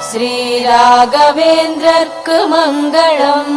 श्री राघवेन्द्रर्कु मङ्गलम्।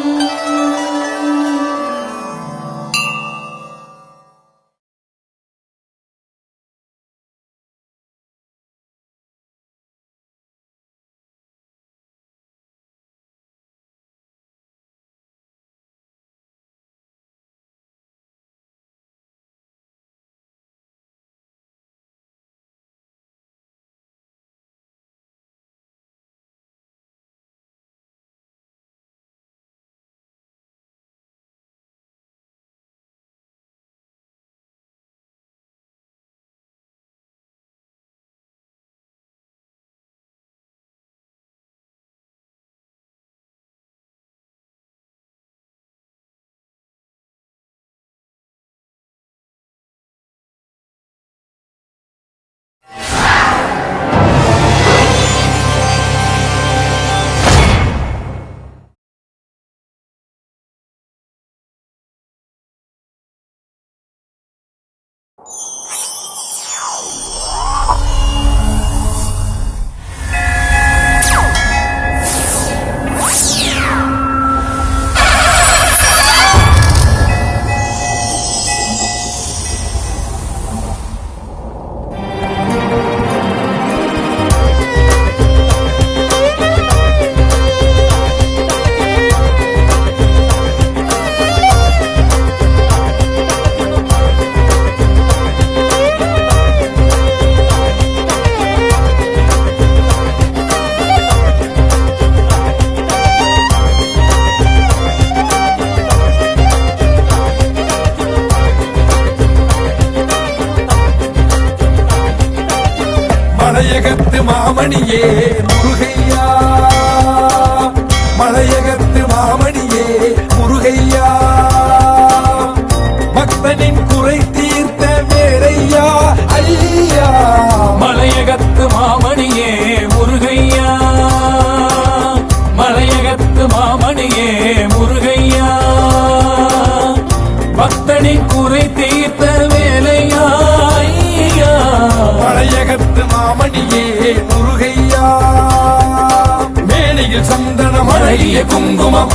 மலையகத்து மாமணியே முருகையா, மலையகத்து மாமணியே முருகையா, பக்தனின் குறை தீர்த்த வேறையா ஐயா. மலையகத்து மாமணியே முருகையா, மலையகத்து மாமணியே முருகையா, பக்தனின் குறை தீர்த்த வேலையா ஐயா. மலையகத்து மாமணியே முருகையா, மேனியில் சந்தனம் அழகிய குங்குமம்,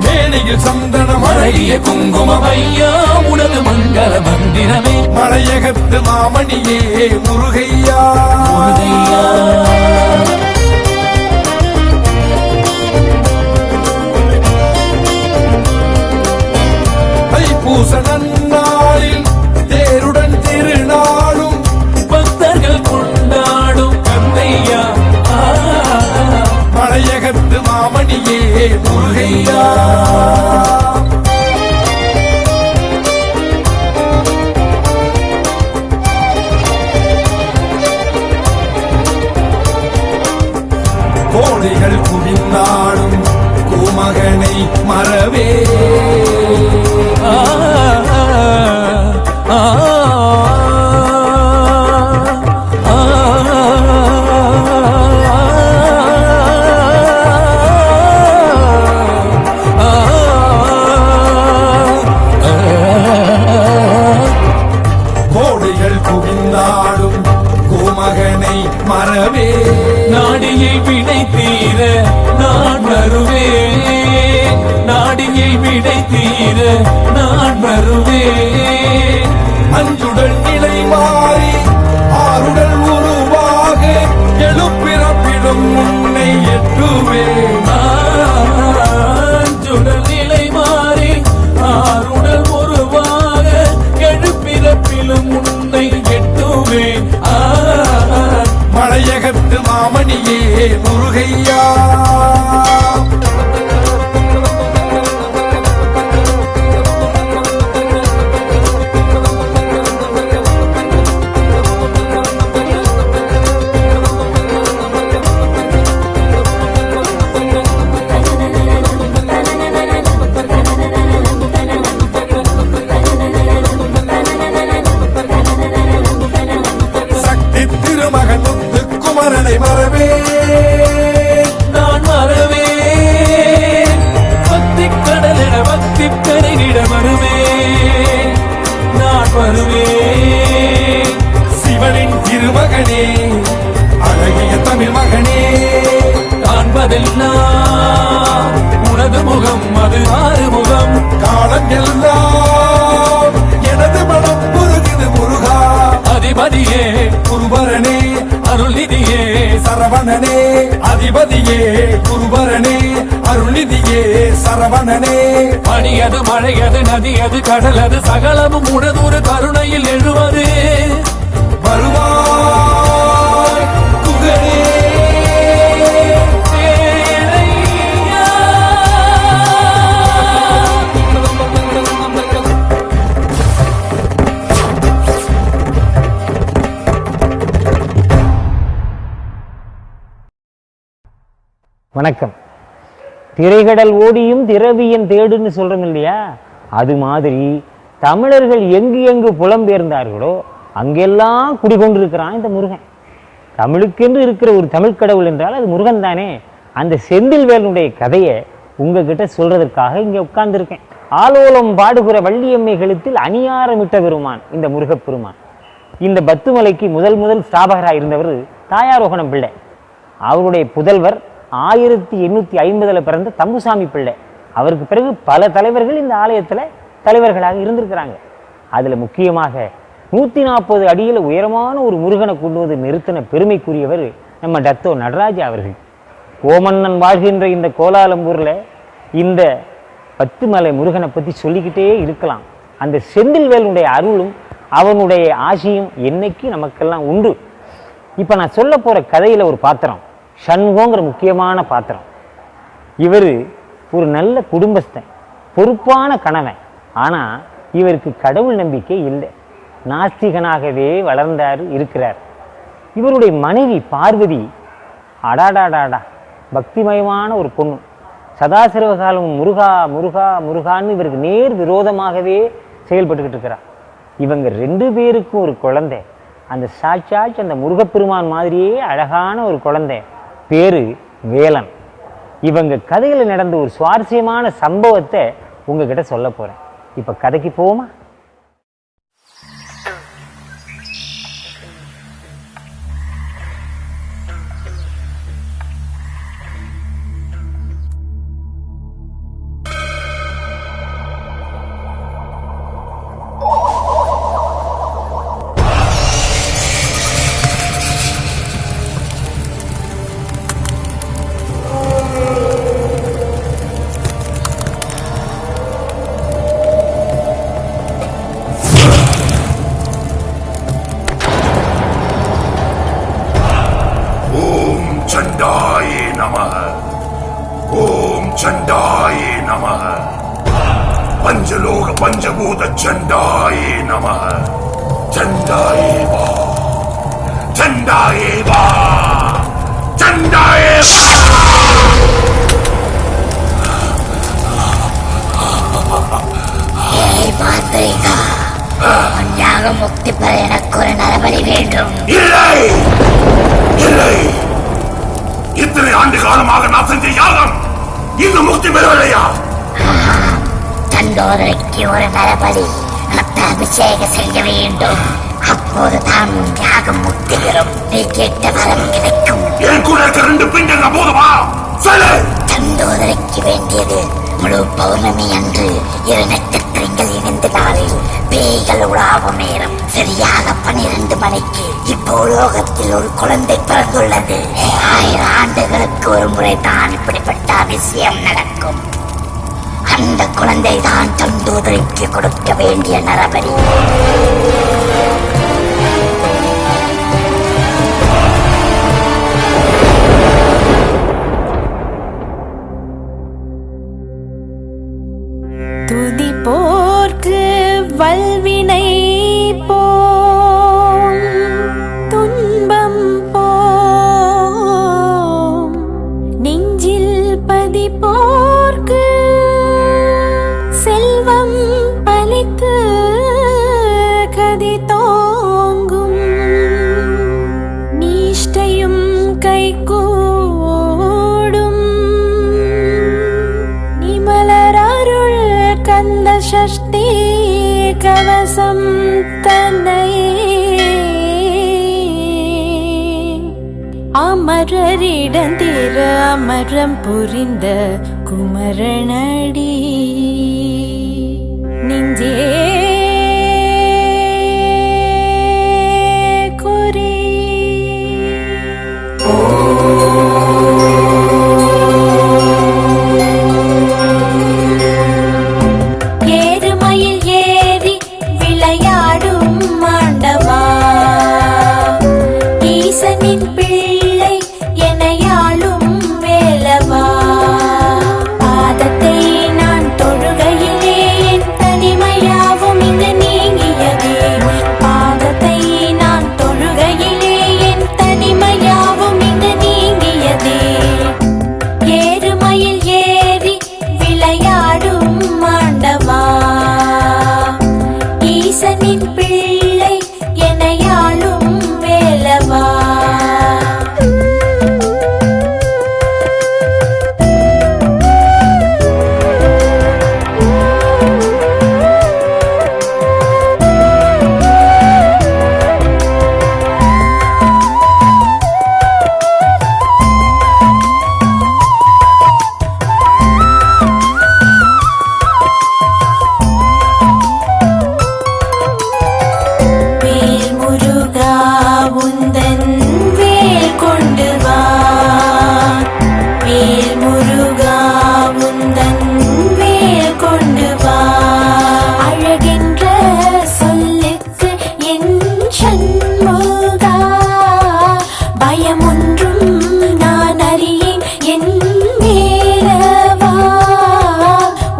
மேனியில் சந்தனம் அழகிய குங்குமம் ஐயா உனது மங்கள மந்திரமே. மலையகத்து மாமணியே முருகையா, முருகையா. தைப்பூச நன்னாளில் தேருடன் திருநாளும் பக்தர்கள் கொண்டாடும் கந்தையா. மலையகத்து மாமணியே முருகையா, கோடைகள் குவிந்தாடும் கோமகனை மறவே. மனம் எல்லாம் எனது மனம் முருகுது முருகா. அதிபதியே குருபரனே அருள்நிதியே சரவணனே, அதிபதியே குருபரனே அருள்நிதியே சரவணனே. பனியது மழையது நதியது கடலது சகலமும் உனதொரு கருணையில் எழுவது வருவாய் குகனே. வணக்கம். திரைகடல் ஓடியும் திரவியன் தேடுன்னு சொல்றோம் இல்லையா, அது மாதிரி தமிழர்கள் எங்கு எங்கு புலம்பெயர்ந்தார்களோ அங்கெல்லாம் குடிகொண்டிருக்கிறான் இந்த முருகன். தமிழுக்கென்று இருக்கிற ஒரு தமிழ் கடவுள் என்றால் அது முருகன் தானே. அந்த செந்தில்வேலனுடைய கதையை உங்ககிட்ட சொல்றதற்காக இங்க உட்கார்ந்துருக்கேன். ஆலோலம் பாடுகிற வள்ளியம்மை கழுத்தில் அணியாரமிட்ட பெருமான் இந்த முருகப்பெருமான். இந்த பத்துமலைக்கு முதல் ஸ்தாபகராக இருந்தவர் தாயாரோகணம் பிள்ளை. அவருடைய புதல்வர் 1850 பிறந்த தம்புசாமி பிள்ளை. அவருக்கு பிறகு பல தலைவர்கள் இந்த ஆலயத்தில் தலைவர்களாக இருந்திருக்கிறாங்க. அதில் முக்கியமாக 140 அடியில் உயரமான ஒரு முருகனை கொண்டு வந்து நிறுத்தின பெருமைக்குரியவர் நம்ம டத்தோ நடராஜா அவர்கள். கோமன்னன் வாழ்கின்ற இந்த கோலாலம்பூரில் இந்த பத்துமலை முருகனை பற்றி சொல்லிக்கிட்டே இருக்கலாம். அந்த செந்தில்வேலனுடைய அருளும் அவனுடைய ஆசியும் என்னைக்கு நமக்கெல்லாம் உண்டு. இப்போ நான் சொல்ல போகிற கதையில் ஒரு பாத்திரம் சண்முகங்கிற முக்கியமான பாத்திரம். இவர் ஒரு நல்ல குடும்பஸ்தன், பொறுப்பான கணவன். ஆனால் இவருக்கு கடவுள் நம்பிக்கை இல்லை, நாஸ்திகனாகவே இருக்கிறார். இவருடைய மனைவி பார்வதி அடாடாடாடா பக்திமயமான ஒரு பொண்ணு. சதாசிரவகாலம் முருகா முருகா முருகான்னு இவருக்கு நேர் விரோதமாகவே செயல்பட்டுக்கிட்டு இருக்கிறார். இவங்க 2 பேருக்கும் ஒரு குழந்தை, அந்த சாட்சாட்சி அந்த முருகப்பெருமான் மாதிரியே அழகான ஒரு குழந்தை, பேரு வேலன். இவங்க கதையில் நடந்த ஒரு சுவாரஸ்யமான சம்பவத்தை உங்ககிட்ட சொல்ல போறேன். இப்ப கதைக்கு போவோமா? சண்டாயே நமः. ஓம் சண்டாயே நமः. பஞ்சலோக பஞ்சபூத சண்டாயே நமः. சண்டாயே வா, சண்டாயே வா, சண்டாயே வா. மாந்திரிகா, உன்யாக முக்தி பெற எனக்கு ஒரு நரபலி வேண்டும். இல்லை இல்லை, இத்தனை ஆண்டு காலமாக நான் செஞ்ச யாகம் இன்னும் முக்தி பெறவில்லையா? தண்டோரைக்கு ஒரு நரபலி அபிஷேகம் செய்ய வேண்டும். அப்போது தான் உன் யாகம் முக்தி பெறும். நீ கேட்ட வரம் கிடைக்கும். என் கூட இருக்க 2 பிண்டங்கள் போதுமா? சொல்லு. தண்டோதரைக்கு வேண்டியது முழு பௌர்ணமி அன்று 2 நட்சத்திரங்கள் இணைந்த நாளில் பேய்கள் உலாவும் நேரம் சரியாக 12 மணிக்கு இப்போலோகத்தில் ஒரு குழந்தை பிறந்துள்ளது. 1000 ஆண்டுகளுக்கு ஒரு முறை தான் இப்படிப்பட்ட விஷயம் நடக்கும். அந்த குழந்தை தான் தண்டோதரைக்கு கொடுக்க வேண்டிய நரபலி. துதி போர்க்கு வல்வினை போம், துன்பம் போம், நெஞ்சில் பதி போர்க்கு செல்வம் பலித்து கதி தோங்கும், நீஷ்டையும் கைகூடும், நிமலரருள் கந்த சஷ்டி கவசம் தன்னை அமரரிடந்திர அமரம் புரிந்த குமரனடி. அதே குறி. ஏறுமயில் ஏறி விளையாடும் மாண்டவா, ஈசனின் பிள்ளை எனையாளும் வேலவா, பாதத்தை நான் தொழுகையிலே என் தனிமையாவும் இங்கு நீங்கியதே, பாதத்தை நான் தொழுகையிலே என் தனிமையாவும் இங்கு நீங்கியதே. ஏறுமயில் ஏறி விளையாடும் மாண்டவா, ஈசனின் பிள்ளை எனையாளும் வேலவா. வேல் முருகா உந்தன் வேல் கொண்டு வா, வேல் முருகா உந்தன் வேல் கொண்டு வா. அழகென்ற சொல்லுக்கு என் சண்முகா, பயமொன்றும் நான் அறியேன் என் வேலவா.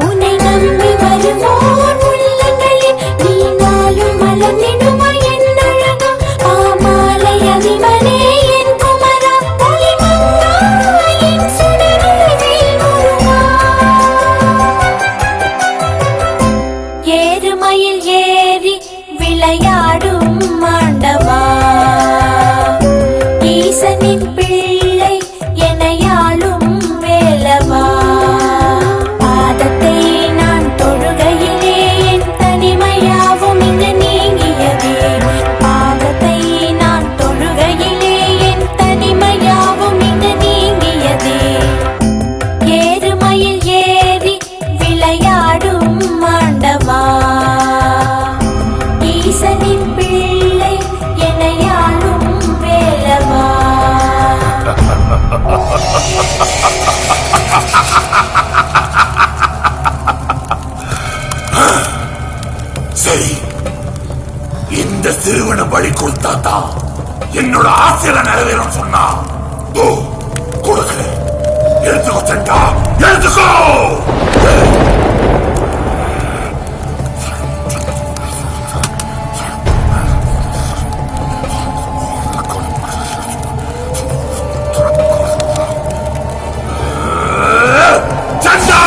உன்னை நம்பி வருவோர் உள்ளங்களில் நீ நாளும் மலர்ந்திடுமா என் அழகா, பாமாலை அதிபனே என் குமரா, தலைமங்கா என் சுடரே வேல் முருகா. ஏறுமயில் ஏறி விளையாடும் மாண்டவா, ஈசனின் பிள்ளை எனையாளும் வேலவா, பாதத்தை நான் தொழுகையிலே என் தனிமையாவும் இங்கு நீங்கியதே, பாதத்தை நான் தொழுகையிலே என் தனிமையாவும் இங்கு நீங்கியதே. ஏறுமயில் ஏறி விளையாடும் மாண்டவா, ஈசனின் பிள்ளை எனையாளும் வேலவா. சரி, இந்த சிறுவனை பலி கொடுத்தாத்தா என்னோட ஆசையில நிறைவேறும் சொன்னா கொடுக்கிறேன். எடுத்துக்கோ சண்டா, எடுத்துக்கோ. சண்டா!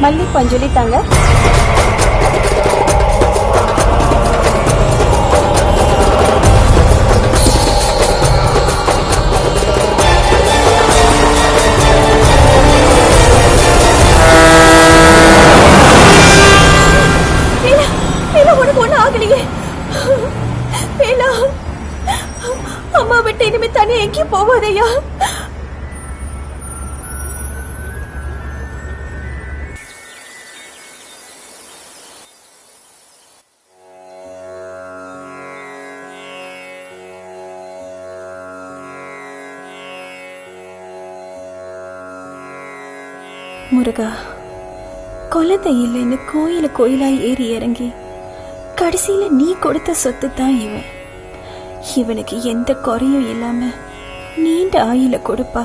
மல்லி பஞ்சலி தாங்க. உனக்கு ஒண்ணு ஆகலையே வேலா, அம்மா விட்டு இனிமே தனியா எங்கேயும் போவாதையா. முருகா, குழந்தை இல்லைன்னு கோயில கோயிலா ஏறி இறங்கி கடைசியில நீ கொடுத்த சொத்து தான் இவன். இவனுக்கு எந்த குறையும் இல்லாம நீண்ட ஆயுள கொடுப்பா.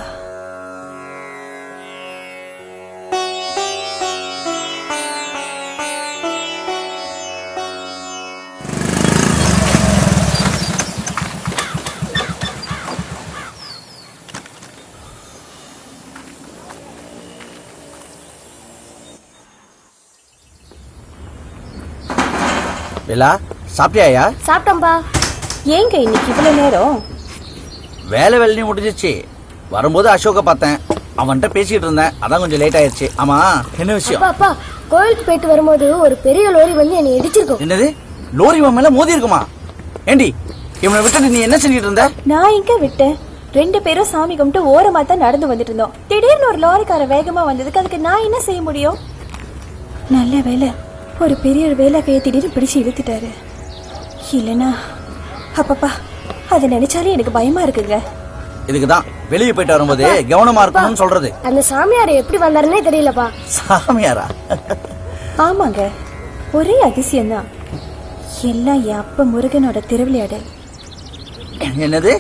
வேலா, சாப்பிட்டியாயா? சாப்பிட்டோம்பா. ஏங்க இன்னைக்கு இவ்வளவு நேரம்? வேலை வேலையும் முடிஞ்சிச்சு. வரும்போது அசோக பார்த்தேன். அவன்கிட்ட பேசிட்டு இருந்தேன், அதான் கொஞ்சம் லேட் ஆயிருச்சு. ஆமா, என்ன விஷயம்? அப்பா கோயிலுக்கு போயிட்டு வரும்போது ஒரு பெரிய லோரி வந்து என்னை இடிச்சிருக்கும். என்னது, லோரி இவன் மேல மோதி இருக்குமா? ஏண்டி, இவனை விட்டுட்டு நீ என்ன செஞ்சிட்டு இருந்த? நான் எங்க விட்டேன்? 2 பேரும் சாமி கும்பிட்டு ஓரமா தான் நடந்து வந்துட்டு இருந்தோம். திடீர்னு ஒரு லாரிக்கார வேகமா வந்ததுக்கு அதுக்கு நான் என்ன செய்ய முடியும்? நல்ல வேலை, ஒரு பெரிய வேலை கையை திடீர்னு பிடிச்சு இழுத்துட்டாரு. இல்லைன்னா அப்பப்பா, அதை நினைச்சாலே எனக்கு பயமா இருக்குங்க. இதுக்குதான் வெளியே போயிட்டு வரும்போது கவனமா இருக்கணும்னு சொல்றது. அந்த சாமியார் எப்படி வந்தாருன்னே தெரியலப்பா. சாமியாரா? ஆமாங்க, ஒரே அதிசயம்தான். எல்லாம் என் அப்ப முருகனோட திருவிளையாடல். என்னது,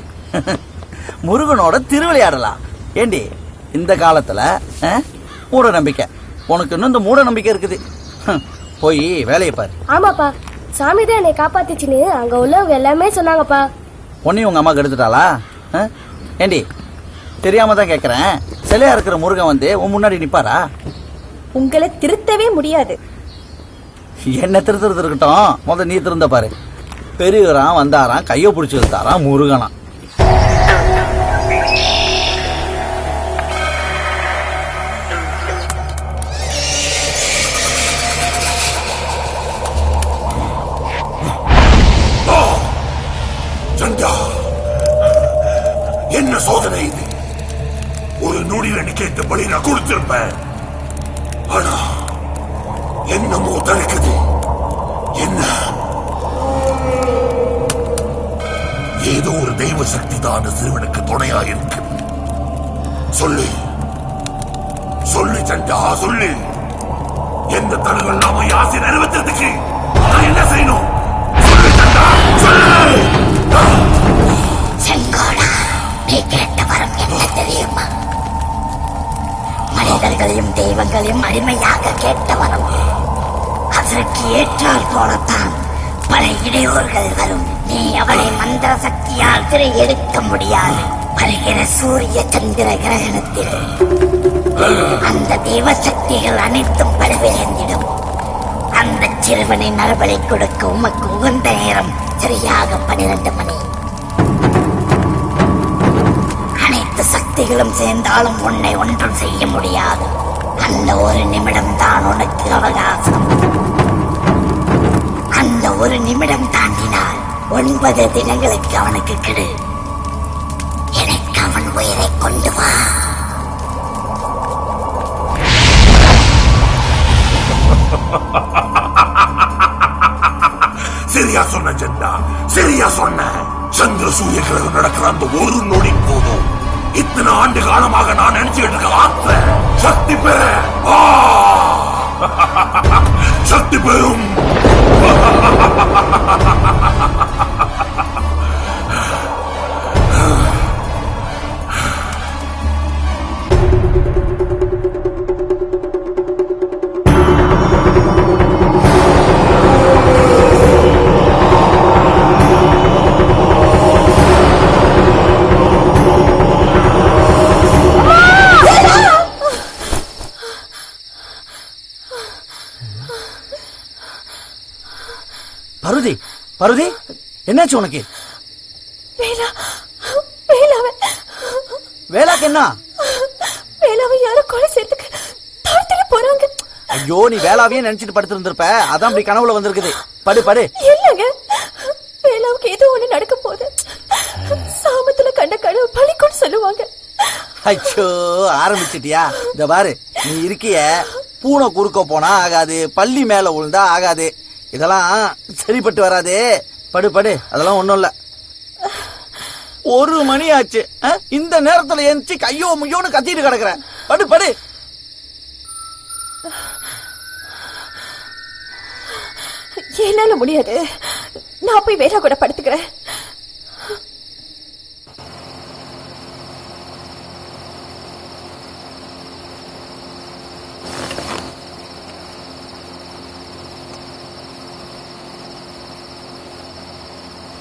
முருகனோட திருவிளையாடலா? ஏண்டி, இந்த காலத்துல மூட நம்பிக்கை, உனக்கு இன்னும் இந்த மூட நம்பிக்கை இருக்குது. போய் வேலையை பாரு. ஆமாப்பா, சாமி தான் என்னை காப்பாத்திச்சுன்னு அங்க உள்ளவங்க எல்லாமே சொன்னாங்கப்பா. உன்னையும் உங்க அம்மா கெடுத்துட்டாளா? ஏண்டி, தெரியாம தான் கேக்குறேன், சிலையா இருக்கிற முருகன் வந்து உன் முன்னாடி நிப்பாரா? உங்களை திருத்தவே முடியாது. என்ன திருத்துறது இருக்கட்டும், முதல்ல நீ திருந்த பாரு. பெரியவரான் வந்தாராம், கையை பிடிச்சி இழுத்தாராம் முருகனா. என்ன சோதனை இது? ஒரு நொடியில் நீ கேட்ட பலி நான் கொடுத்திருப்பேன். ஆனா என்னமோ தடுக்குது. என்ன? ஏதோ ஒரு தெய்வ சக்தி தான் சிறுவனுக்கு துணையா இருக்கு. சொல்லு சொல்லு சண்டா, சொல்லு. எந்த தருகள் நாம ஆசை நிறைவேற்றதுக்கு நான் என்ன செய்யணும்? சொல்லு சண்டா, சொல்லு. செங்கோடா, நீ கேட்ட வரம் என்ன தெரியுமா? மனிதர்களையும் தெய்வங்களையும் அடிமையாக கேட்ட வரம். அதற்கு ஏற்றால் போலத்தான் பல இடையூறுகள் வரும். நீ அவளை மந்திர சக்தியால் திரை எடுக்க முடியாது. வருகிற சூரிய சந்திர கிரகணத்தில் அந்த தெய்வ சக்திகள் அனைத்தும் பலவிழந்திடும். அந்த சிறுவனை நரபலி கொடுக்க உமக்கு உகந்த நேரம் சரியாக 12 மணி. அனைத்து சக்திகளும் சேர்ந்தாலும் உன்னை ஒன்றும் செய்ய முடியாது. அந்த ஒரு நிமிடம் தான் உனக்கு அவகாசம். அந்த ஒரு நிமிடம் தாண்டினால் 9 தினங்களுக்கு அவனுக்கு கெடு. எனக்கு அவன் உயிரை கொண்டு வா. சரியா சொன்ன சண்டா, சரியா சொன்ன. சந்திர சூரிய கிரகம் நடக்கிற அந்த ஒரு நொடி போதும் இத்தனை ஆண்டு காலமாக நான் நினைச்சுட்டு இருக்க ஆத்ம சக்தி பெற சக்தி பெறும். பருதி, பருதி, என்னாச்சு உனக்கு? வேலாக்கு என்ன? வேலாவை யாரோ கொலை செய்யறதுக்கு தடுத்துட்டு போறாங்க. ஐயோ, நீ வேளாவையே நினைச்சிட்டு படுத்து இருந்திருப்ப, அதான் அப்படி கனவுல வந்திருக்குது. படு படு. இல்லங்க, வேலாவுக்கு ஏதோ ஒண்ணு நடக்க போகுது. சாமத்துல கண்ட கனவு பலிக்குன்னு சொல்லுவாங்க. ஐயோ, ஆரம்பிச்சிட்டியா? இந்த பாரு, நீ இருக்கிய, பூனை குறுக்க போனா ஆகாது, பள்ளி மேல விழுந்தா ஆகாது. இதெல்லாம் சரிப்பட்டு வராதே. படு படு, அதெல்லாம் ஒண்ணும் இல்ல. 1 மணி ஆச்சு, இந்த நேரத்துல எந்திச்சு கையோ முய்யோன்னு கத்திட்டு கிடக்குறேன். படு படு. என்னால முடியாது, நான் போய் வேலா கூட படுத்துக்கிறேன்.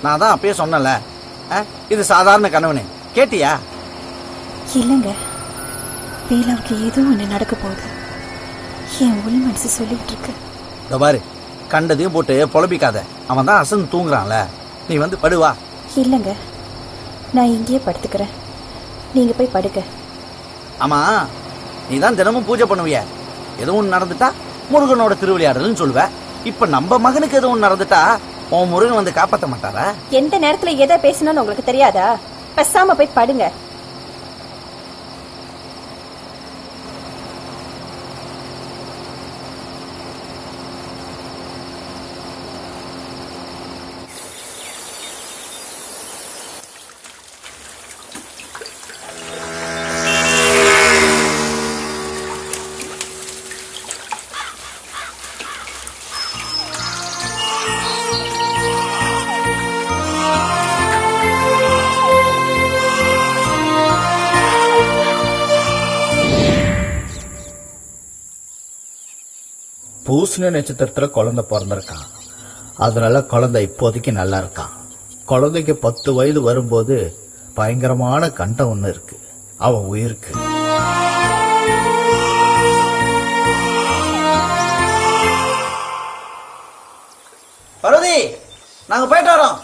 நான் தான் அப்பயே சொன்னல, இது சாதாரண கனவுன்னு. கேட்டியா? இல்லங்க, வேலாவுக்கு ஏதோ ஒண்ணு நடக்க போகுது. என் உள் மனசு சொல்லிட்டு இருக்கு. இந்த பாரு, கண்டதையும் போட்டு புலம்பிக்காத. அவன் தான் அசந்து தூங்குறான்ல, நீ வந்து படுவா. இல்லங்க, நான் இங்கேயே படுத்துக்கிறேன். நீங்க போய் படுக்க. ஆமா, நீ தான் தினமும் பூஜை பண்ணுவிய. எதுவும் நடந்துட்டா முருகனோட திருவிளையாடல்னு சொல்லுவ. இப்ப நம்ம மகனுக்கு எதுவும் நடந்துட்டா உன் முருகன் வந்து காப்பாற்ற மாட்டாரா? எந்த நேரத்துல எதை பேசணும்னு உங்களுக்கு தெரியாதா? பேசாம போய் படுங்க. பூசணி நட்சத்திரத்துல குழந்தை பிறந்திருக்கான். அதனால குழந்தை இப்போதைக்கு நல்லா இருக்கான். குழந்தைக்கு 10 வயது வரும்போது பயங்கரமான கண்டம் ஒண்ணு இருக்கு அவன் உயிருக்கு. பர்வதி, நாங்க போயிட்டு வரோம்.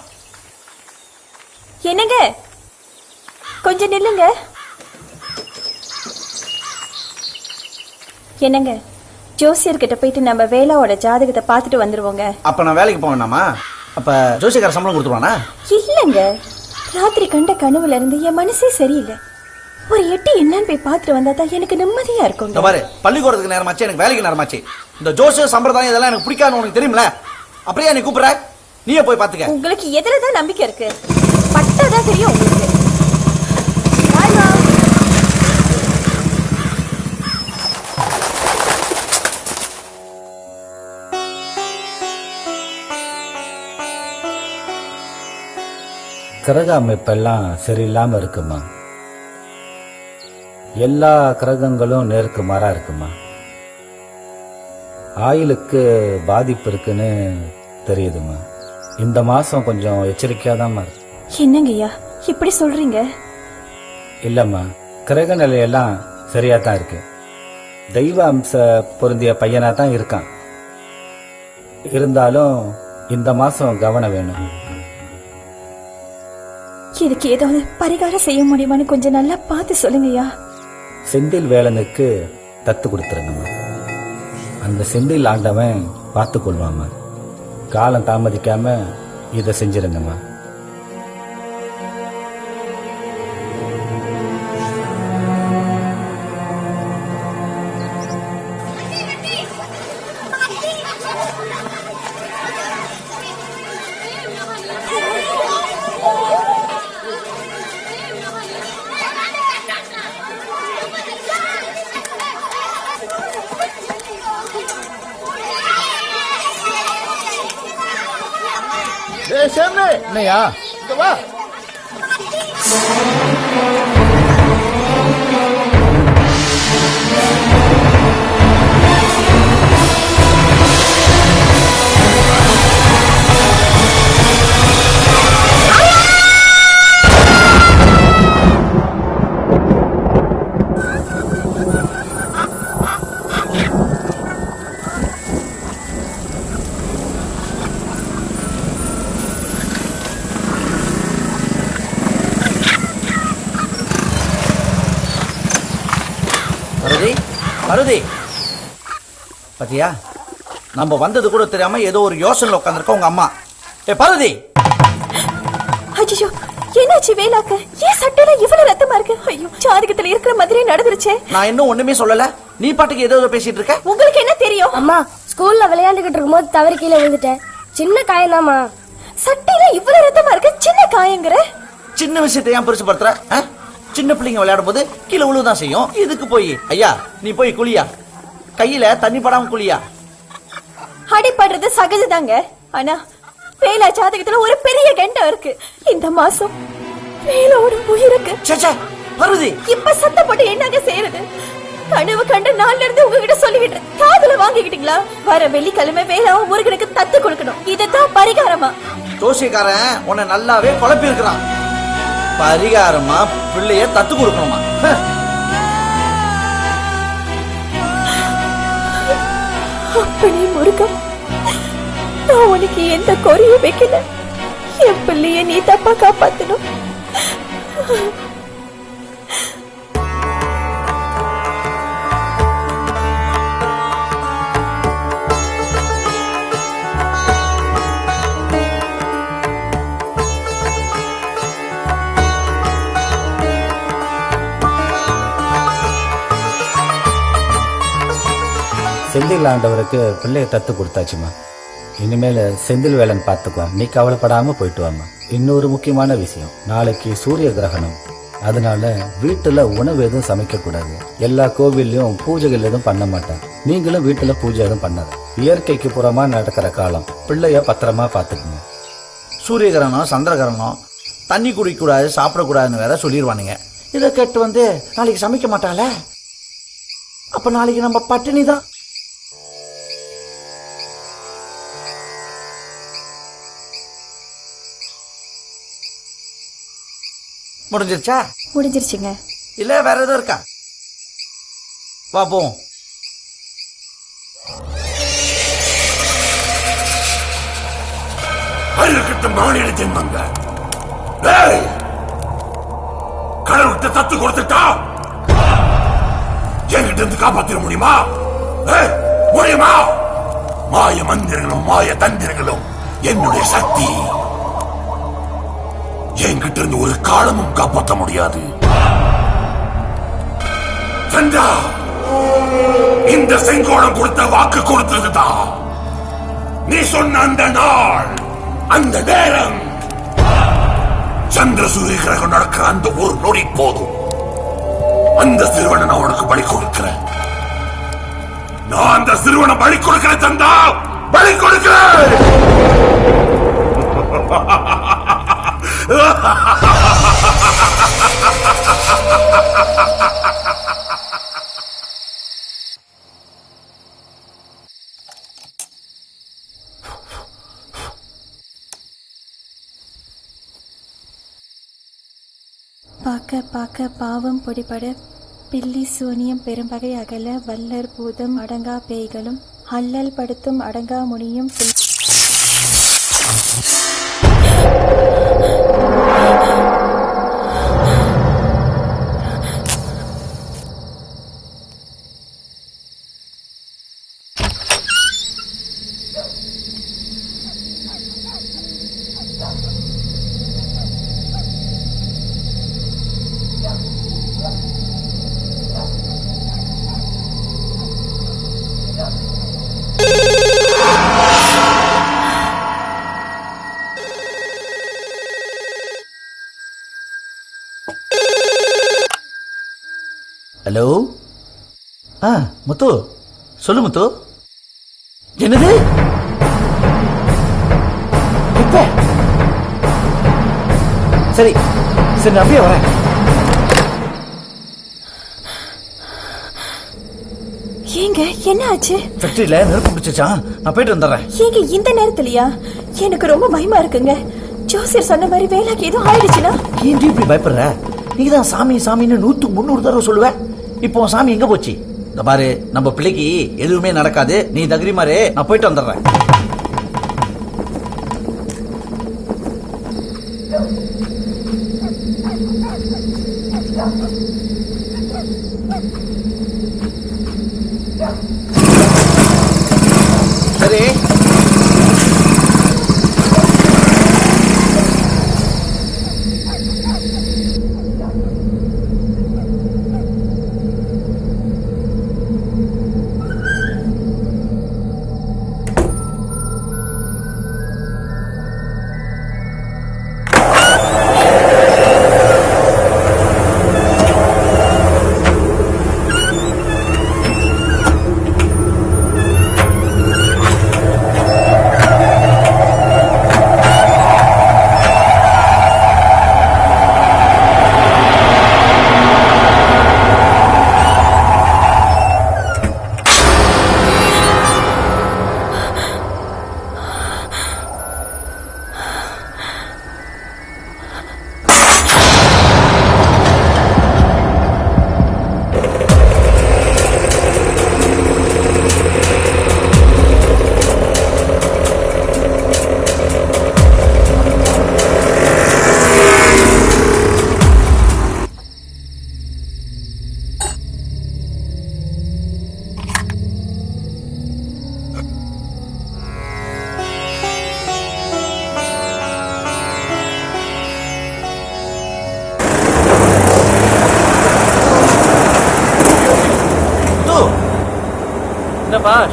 என்னங்க, கொஞ்சம் நில்லுங்க. என்னங்க, ஜோசியர்கிட்ட போயிட்டு நம்ம வேலாவோட ஜாதகத்தை பார்த்துட்டு வந்துருவோங்க. அப்ப நான் வேலைக்கு போவேனாமா? அப்ப ஜோசியக்கார சம்பளம் கொடுத்துருவானா? இல்லங்க, ராத்திரி கண்ட கனவுல இருந்து என் மனசே சரியில்லை. ஒரு எட்டி என்னன்னு போய் பார்த்துட்டு வந்தா தான் எனக்கு நிம்மதியா இருக்கும். பாரு, பள்ளிக்கூடத்துக்கு நேரமாச்சு, எனக்கு வேலைக்கு நேரமாச்சு. இந்த ஜோசிய சம்பிரதாயம் இதெல்லாம் எனக்கு பிடிக்காது, உனக்கு தெரியுமில. அப்படியே நீ கூப்பிடுற, நீயே போய் பாத்துக்க. உங்களுக்கு எதுலதான் நம்பிக்கை இருக்கு? பட்டாதான் தெரியும் உங்களுக்கு. கிரக அமைப்பெல்லாம் சரியில்லாம இருக்குமா? எல்லா கிரகங்களும் நேருக்கு மாறா இருக்குமா? ஆயுளுக்கு பாதிப்பு இருக்குன்னு தெரியுதுமா. இந்த மாசம் கொஞ்சம் எச்சரிக்கையாதாம்மா இருக்கு. என்னங்கய்யா இப்படி சொல்றீங்க? இல்லம்மா, கிரக நிலையெல்லாம் சரியா தான் இருக்கு. தெய்வ அம்ச பொருந்திய பையனா தான் இருக்கான். இருந்தாலும் இந்த மாசம் கவனம் வேணும். இதுக்கு ஏதாவது பரிகாரம் செய்ய முடியுமான்னு கொஞ்சம் நல்லா பார்த்து சொல்லுங்கய்யா. செந்தில் வேலனுக்கு தத்து கொடுத்துருங்கம்மா. அந்த செந்தில் ஆண்டவன் பார்த்து கொள்வாமா. காலம் தாமதிக்காம இதை செஞ்சிருங்கம்மா. என்னையா பருதி, பாத்தியா, நம்ம வந்தது கூட தெரியாம ஏதோ ஒரு யோசனைல உட்காந்துருக்க உங்க அம்மா. பருதி, ஐயோ என்னாச்சு வேலாக்கு? ஏன் சட்டையில இவ்வளவு ரத்தமா இருக்கு? ஐயோ, ஜாதகத்துல இருக்கிற மாதிரி நடந்துருச்சே. நான் இன்னும் ஒண்ணுமே சொல்லல, நீ பாட்டுக்கு ஏதோ பேசிட்டு இருக்க. உங்களுக்கு என்ன தெரியும்? அம்மா, ஸ்கூல்ல விளையாண்டுகிட்டு இருக்கும்போது தவறி கீழே விழுந்துட்டேன். சின்ன காயம்தாம்மா. சட்டையில இவ்வளவு ரத்தமா இருக்கு, சின்ன காயங்கிற? சின்ன விஷயத்தை ஏன் பெருசு படுத்துற? சின்ன பிள்ளைங்க விளையாடும் போது கீழே விழுதான் செய்யும். இதுக்கு போய் ஐயா நீ போய் குளியா, கையில தண்ணி படாம குளியா. அடிப்படுறது சகஜதாங்க. ஆனா வேலா ஜாதகத்துல ஒரு பெரிய கண்டம் இருக்கு. இந்த மாசம் வேலோட உயிருக்கு. பருதி, இப்ப சத்தம் போட்டு என்னங்க செய்யறது? கனவு கண்ட நாள்ல இருந்து உங்ககிட்ட சொல்லிக்கிட்டு காதுல வாங்கிக்கிட்டீங்களா? வர வெள்ளிக்கிழமை வேலாவும் முருகனுக்கு தத்து கொடுக்கணும். இதுதான் பரிகாரமா? ஜோசியக்காரன் உன்னை நல்லாவே குழப்பி இருக்கிறான். பரிகாரமா பிள்ளைய தத்து கொடுக்கணுமா? அப்படி முருகன், நான் உனக்கு எந்த குறையும் வைக்கல. என் பிள்ளைய நீ தப்பா காப்பாத்தணும். செந்தில் ஆண்டவருக்கு பிள்ளைய தத்து கொடுத்தாச்சுமா. இனிமேல் செந்தில் வேலன் பார்த்துக்குவான். நீ கவலைப்படாம போயிட்டு வாமா. இன்னொரு முக்கியமான விஷயம், நாளைக்கு சூரிய கிரகணம். அதனால வீட்டுல உணவு எதுவும் சமைக்க கூடாது. எல்லா கோவில்லையும் பூஜைகள் எதுவும் பண்ண மாட்டேன். நீங்களும் வீட்டுல பூஜை எதுவும் பண்ணாது. இயற்கைக்கு புறமா நடக்கிற காலம். பிள்ளைய பத்திரமா பாத்துக்குங்க. சூரிய கிரகணம், சந்திர கிரகணம், தண்ணி குடிக்கக்கூடாது, சாப்பிடக்கூடாதுன்னு வேற சொல்லிடுவானுங்க. இதை கேட்டு நாளைக்கு சமைக்க மாட்டாள, அப்ப நாளைக்கு நம்ம பட்டினி தான். முடிஞ்சிருச்சா? முடிஞ்சிருச்சுங்க. இல்ல வேற எதுவும் இருக்கா? வா போவோம். அருகிட்ட மாநில ஜென்மங்க கடவுள்கிட்ட தத்து கொடுத்துட்டா என்கிட்ட இருந்து காப்பாத்திர முடியுமா? முடியுமா? மாய மந்திரங்களும் மாய தந்திரங்களும் என்னுடைய சக்தி. என்கிட்ட இருந்து ஒரு காலமும் காப்பாற்ற முடியாது. சந்திரா, இந்த செங்கோடம் கொடுத்த வாக்கு கொடுத்ததுதான். நீ சொன்ன அந்த நாள், அந்த நேரம், சந்திர சூரிய கிரகம் நடக்கிற அந்த ஒரு நொடி போதும். அந்த சிறுவனை நான் உனக்கு பலி கொடுக்கிறேன். நான் அந்த சிறுவனை பலி கொடுக்கிறேன் சந்தா, பலி கொடுக்கிறேன். பார்க்க பார்க்க பாவம் பொடிபட பில்லி சூனியம் பெரும்பகை அகல வல்லர் பூதம் அடங்கா பேய்களும் அல்லல் படுத்தும் அடங்கா முனியும் ஹலோ. முத்து, சொல்லு முத்து. என்னது? இப்ப சரி சரி, அப்படியே வரேன். ஏங்க என்ன ஆச்சு? ஃபேக்டரியில நெருப்பு பிடிச்சிச்சான், நான் போயிட்டு வந்துடுறேன். ஏங்க இந்த நேரத்துலயா? எனக்கு ரொம்ப பயமா இருக்குங்க. ஜோசியர் சொன்ன மாதிரி வேலைக்கு எதுவும் ஆயிடுச்சுன்னா? ஏன் இப்படி பயப்படுற? நீதான் சாமி சாமின்னு 100-300 தடவை சொல்லுவ. இப்போ சாமி எங்க போச்சு? இந்த பாரு, நம்ம பிள்ளைக்கு எதுவுமே நடக்காது. நீ தைரியமாரு, நான் போயிட்டு வந்துடுறேன். சரி.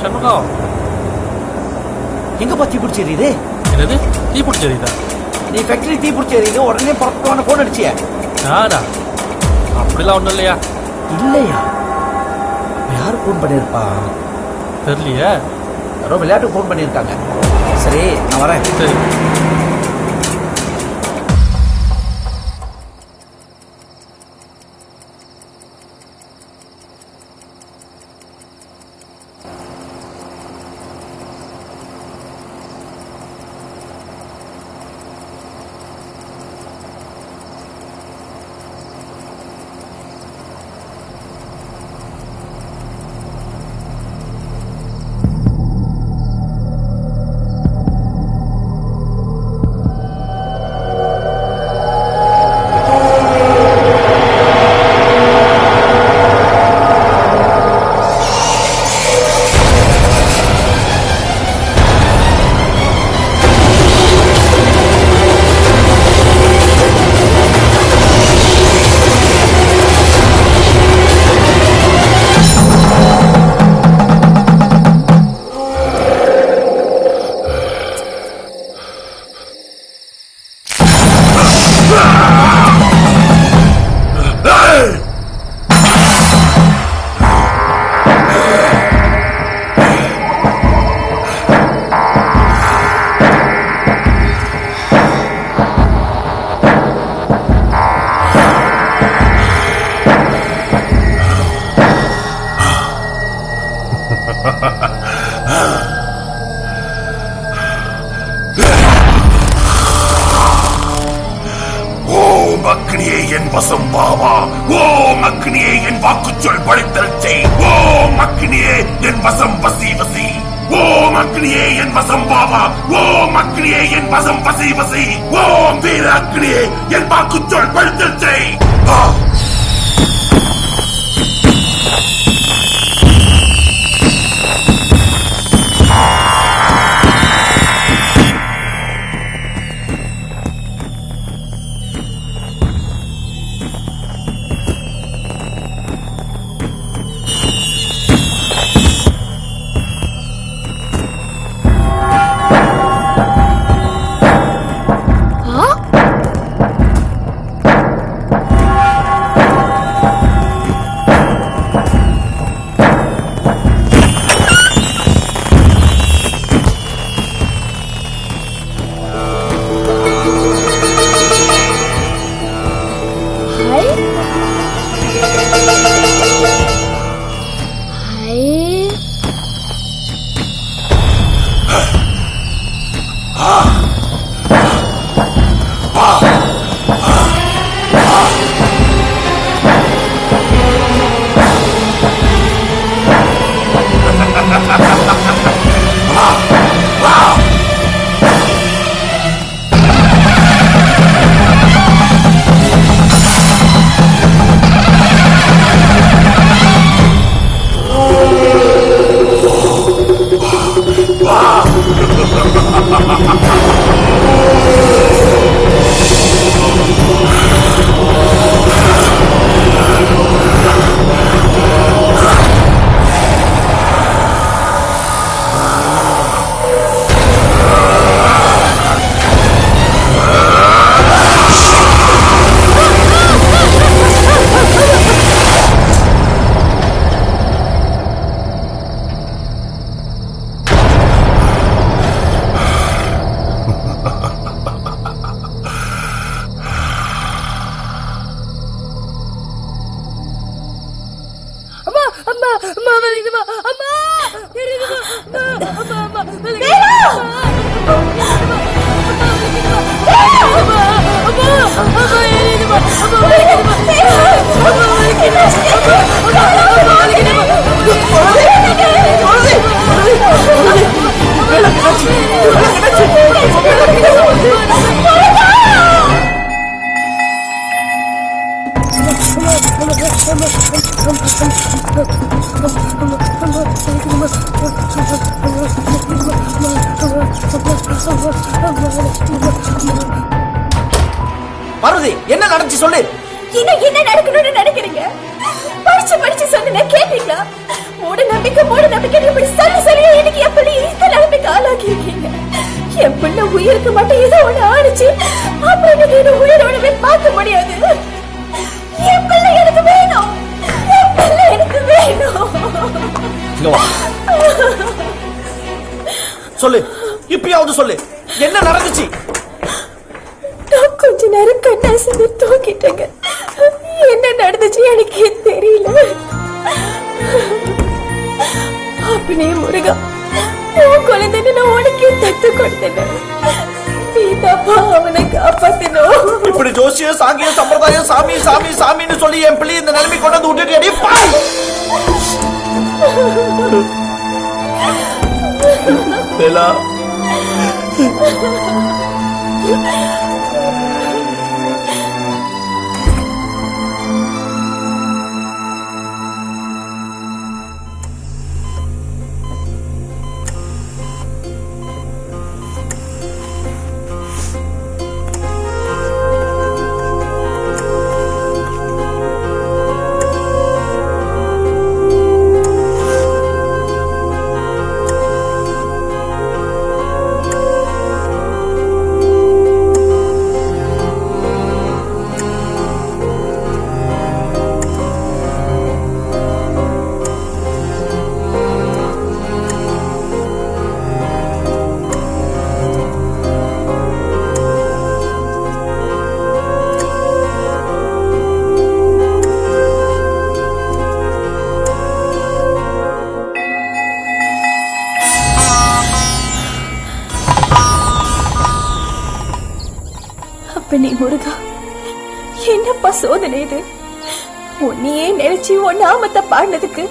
சண்முகம், எங்கப்பா தீ பிடிச்சி எரியுது? என்னது தீ பிடிச்சி எரியுதா? நீ ஃபேக்டரி தீ பிடிச்சி எரியுது, உடனே புறப்பட்டு போன் அடிச்சிய? யாரா? அப்படிலாம் ஒண்ணும் இல்லையா? இல்லையா? யாரு போன் பண்ணிருப்பா? தெரியலையே. யாரோ விளையாட்டுக்கு போன் பண்ணிருக்காங்க. சரி, நான் வரேன். சரி. ஓம் அக்னியே என் வசம் பாவா, ஓம் அக்னியே என் வாக்குச்சொல் பழித்தல் செய், ஓம் அக்னியே என் வசம் வசி வசி, ஓம் அக்னியே என் வசம் பாவா, ஓம் அக்னியே என் வசம் வசி வசி, ஓம் வீர அக்னியே என் வாக்குச்சொல் பழித்தல் செய். பார்வதி, என்ன நடந்துச்சு சொல்லு. என்ன நடக்கணும்னு நினைக்கிறீங்க? படிச்சு சொன்ன கேட்டீங்களா? மூட நம்பிக்கை இப்படி சரியா எனக்கு என் பிள்ளை இந்த நிலைமைக்கு ஆளாக்கி இருக்கீங்க. என் பிள்ளை உயிருக்கு மட்டும் ஏதோ ஒண்ணு ஆணிச்சு அப்புறம் எனக்கு என்ன உயிரோடவே பார்க்க முடியாது. என் பிள்ளை எனக்கு வேணும், என் பிள்ளை எனக்கு வேணும். சொல்லு, இப்பயாவது சொல்லு, என்ன நடந்துச்சு? நான் கொஞ்ச நேரம் கண்ணாசனை தூக்கிட்டேங்க. என்ன நடந்துச்சு எனக்கே தெரியல. அப்படியே முருகா, உன் குழந்தைன்னு நான் உனக்கே தத்து கொடுத்தேன். நீதாப்பா அவனை காப்பாத்தணும். இப்படி ஜோசிய சாங்கிய சம்பிரதாயம் சாமி சாமி சாமின்னு சொல்லி என் பிள்ளை இந்த நிலைமை கொண்டு வந்து விட்டுட்டு வேலா. அப்பனே முருகா, என்னப்பா சோதனை இது? உன்னையே நினைச்சு உன் நாமத்தை பாடினதுக்கு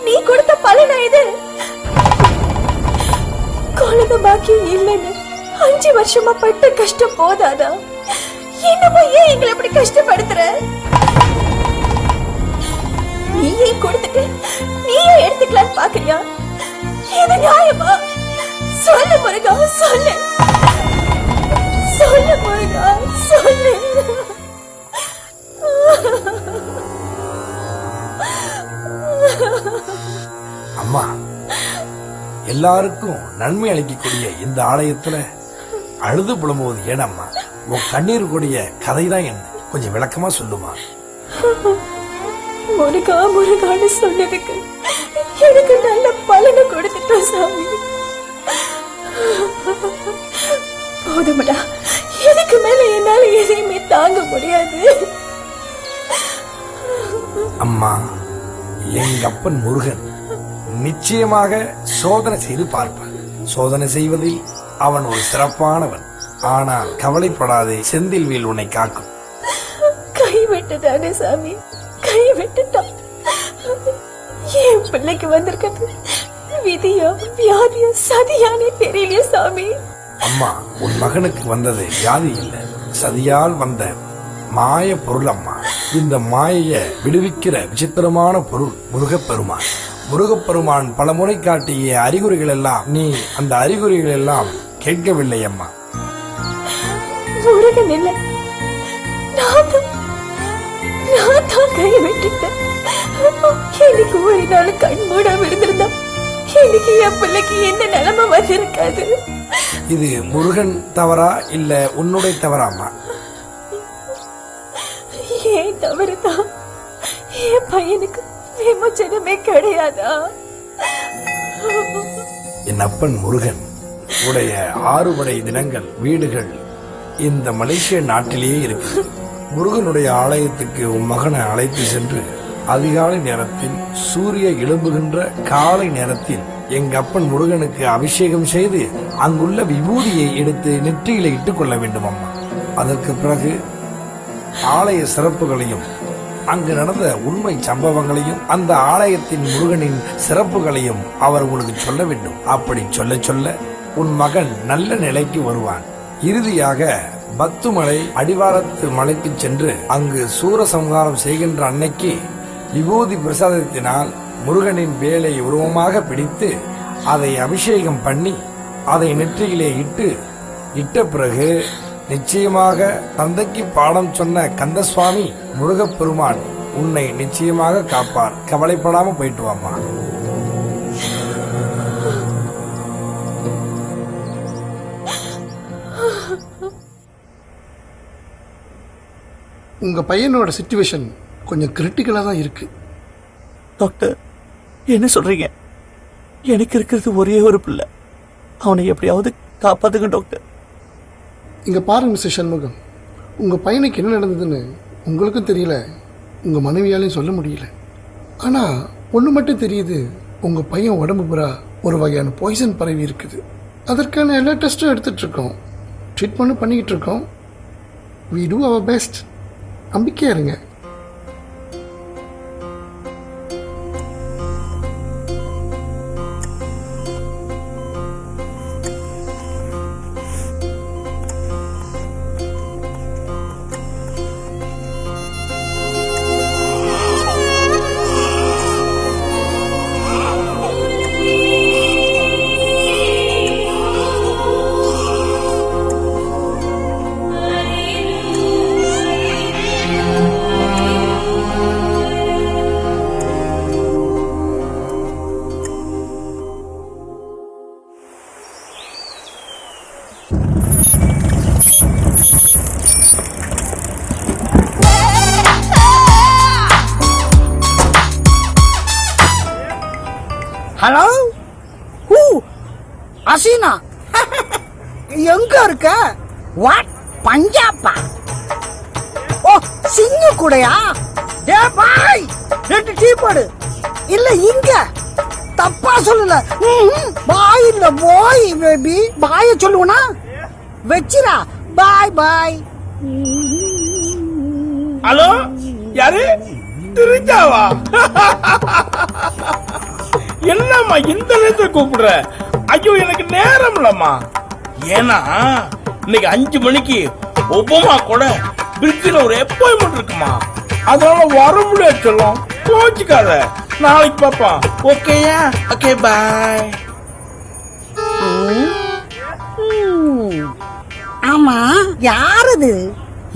நீ கொடுத்த பலனா இது? குழந்தை பாக்கியம் இல்லைன்னு 5 வருஷமா பட்ட கஷ்டம் போதாதா? என்னப்பா ஏன் எங்களை இப்படி கஷ்டப்படுத்துற? நீயே கொடுத்துட்டு நீயே எடுத்துக்கலான்னு பாக்குறியா? இது நியாயமா? சொல்லு முருகா, சொல்லு சொல்லு முருகா, சொல்லு. அம்மா, எல்லாருக்கும் நன்மை அளிக்கக்கூடிய இந்த ஆலயத்துல அழுது புலம்புவது ஏனம்மா? உன் கண்ணீர் கூடிய கதைதான் என்ன? கொஞ்சம் விளக்கமா சொல்லுமா. முருகா முருகான்னு சொன்னதுக்கு எனக்கு நல்ல பலனை கொடுத்துட்ட சாமி. போதுமடா, இதுக்கு மேல என்னால எதையுமே தாங்க முடியாது. அம்மா, எங்க அப்பன் முருகன் நிச்சயமாக சோதனை செய்து பார்ப்பான். சோதனை செய்வதில் அவன் ஒரு சிறப்பானவன். ஆனால் கவலைப்படாதே, செந்தில்வேல் உன்னை காக்கும். கைவிட்டுதானே சாமி, கைவிட்டுட்டான். என் பிள்ளைக்கு வந்திருக்கிறது விதியா வியாதியா சதியானே தெரியலையே சாமி. அம்மா, உன் மகனுக்கு வந்தது வியாதி இல்ல, சதியால் வந்த மாய பொருள். அம்மா, இந்த மாயைய விடுவிக்கிற விசித்திரமான பொருள் முருகப்பெருமான். முருகப்பெருமான் பல முறை காட்டிய அறிகுறிகள் எல்லாம் நீ அந்த அறிகுறிகள் எல்லாம் கேட்கவில்லை அம்மா. முருகன் இல்ல, நான் தான் கைவிட்டுட்டேன். எனக்கு ஒரு நாள் கண் மூடாம இருந்திருந்தா எனக்கு என் பிள்ளைக்கு என்ன நிலைமை வந்திருக்காது. இது முருகன் தவறா இல்ல உன்னுடைய தவறாமா? ஏன் தவறுதான்? என் பையனுக்கு விமோச்சனமே கிடையாதா? என் அப்பன் முருகன் உடைய 6 படை தினங்கள் வீடுகள் இந்த மலேசிய நாட்டிலேயே இருக்கு. முருகனுடைய ஆலயத்துக்கு உன் மகனை அழைத்து சென்று அதிகாலை நேரத்தில் சூரிய எழும்புகின்ற காலை நேரத்தில் எங்க அப்பன் முருகனுக்கு அபிஷேகம் செய்து அங்குள்ள விபூதியை எடுத்து நெற்றியில இட்டுக் கொள்ள வேண்டும் அம்மா. அதற்கு பிறகு ஆலய சிறப்புகளையும் அங்கு நடந்த உண்மை சம்பவங்களையும் அந்த ஆலயத்தின் முருகனின் சிறப்புகளையும் அவர் உங்களுக்கு சொல்ல வேண்டும். அப்படி சொல்ல சொல்ல உன் மகன் நல்ல நிலைக்கு வருவான். இறுதியாக பத்துமலை அடிவாரத்து மலைக்கு சென்று அங்கு சூரசம்ஹாரம் செய்கின்ற அன்னைக்கு விபூதி பிரசாதத்தினால் முருகனின் வேலை உருவமாக பிடித்து அதை அபிஷேகம் பண்ணி அதை நெற்றியிலே இட்ட பிறகு நிச்சயமாக தந்தைக்கு பாடம் சொன்ன கந்தசுவாமி முருகப்பெருமான் உன்னை நிச்சயமாக காப்பார். கவலைப்படாம போயிட்டு வாமா. உங்கள் பையனோட சிச்சுவேஷன் கொஞ்சம் கிரிட்டிக்கலாக தான் இருக்கு. டாக்டர் என்ன சொல்றீங்க? எனக்கு இருக்கிறது ஒரே ஒரு பிள்ளை, அவனை எப்படியாவது காப்பாத்துங்க டாக்டர். இங்கே பாருங்க மிஸ்டர் சண்முகம், உங்கள் பையனுக்கு என்ன நடந்ததுன்னு உங்களுக்கும் தெரியல, உங்கள் மனைவியாலையும் சொல்ல முடியல. ஆனால் ஒன்று மட்டும் தெரியுது, உங்கள் பையன் உடம்பு பூரா ஒரு வகையான பாய்சன் பரவி இருக்குது. அதற்கான எல்லா டெஸ்ட்டும் எடுத்துகிட்ருக்கோம், ட்ரீட்மெண்ட்டும் பண்ணிக்கிட்டு இருக்கோம். we do our best. நம்பிக்கையா இருங்க. ஹலோ, அசீனா எங்க இருக்க? வாட், பஞ்சாபா? ஓ, சிங்க கூடயா? டே பாய், 2 டீ போடு. இல்ல இங்க தப்பா சொல்லல, பாய் இல்ல பாய் பேபி, பாய சொல்லுவனா? வெச்சிரா, பாய் பாய். ஹலோ, யாரு? திருச்சாவா? என்னம்மா இந்த நேரத்துல கூப்பிடுற? ஐயோ எனக்கு நேரம் இல்லம்மா. ஏன்னா இன்னைக்கு 5 மணிக்கு ஒபாமா கூட பிரிட்ஜில் ஒரு அப்பாயின்மெண்ட் இருக்குமா, அதனால வர முடியாது. சொல்லும் கோச்சுக்காத, நாளைக்கு பாப்போம். ஓகேயா? Okay bye. ஆமா, யாரது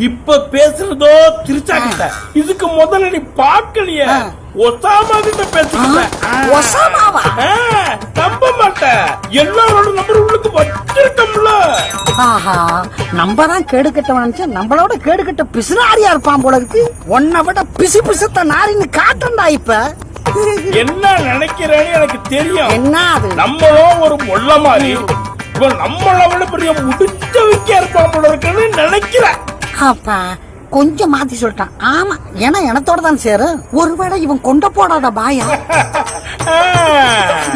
இப்ப பேசுறதோ திருச்சா கிட்ட. இதுக்கு முதல்ல நீ பாக்கலையே, ஒசாமா கிட்ட பேசுற. ஒசாமாவா? நம்ப மாட்டேன், எல்லாரோட நம்பர் உங்களுக்கு வச்சிருக்கோம்ல. ஆஹா, நம்ம தான் கேடு கட்டவன், நம்மளோட கேடு கட்ட பிசுனாரியா இருப்பான் போல இருக்கு. உன்னை விட பிசு பிசுத்த நாரின்னு காட்டண்டா. இப்ப என்ன நினைக்கிறேன்னு எனக்கு தெரியும். என்ன அது? நம்மளும் ஒரு முள்ள மாதிரி, இவன் நம்மள விட பெரிய முடிச்ச வைக்க இருப்பான் போல இருக்குன்னு நினைக்கிறேன். அப்பா கொஞ்சம் மாத்தி சொல்லிட்டான். ஆமா, ஏன்னா எனத்தோட தான் சேரும். ஒருவேளை இவன் கொண்ட போடாத பாயா.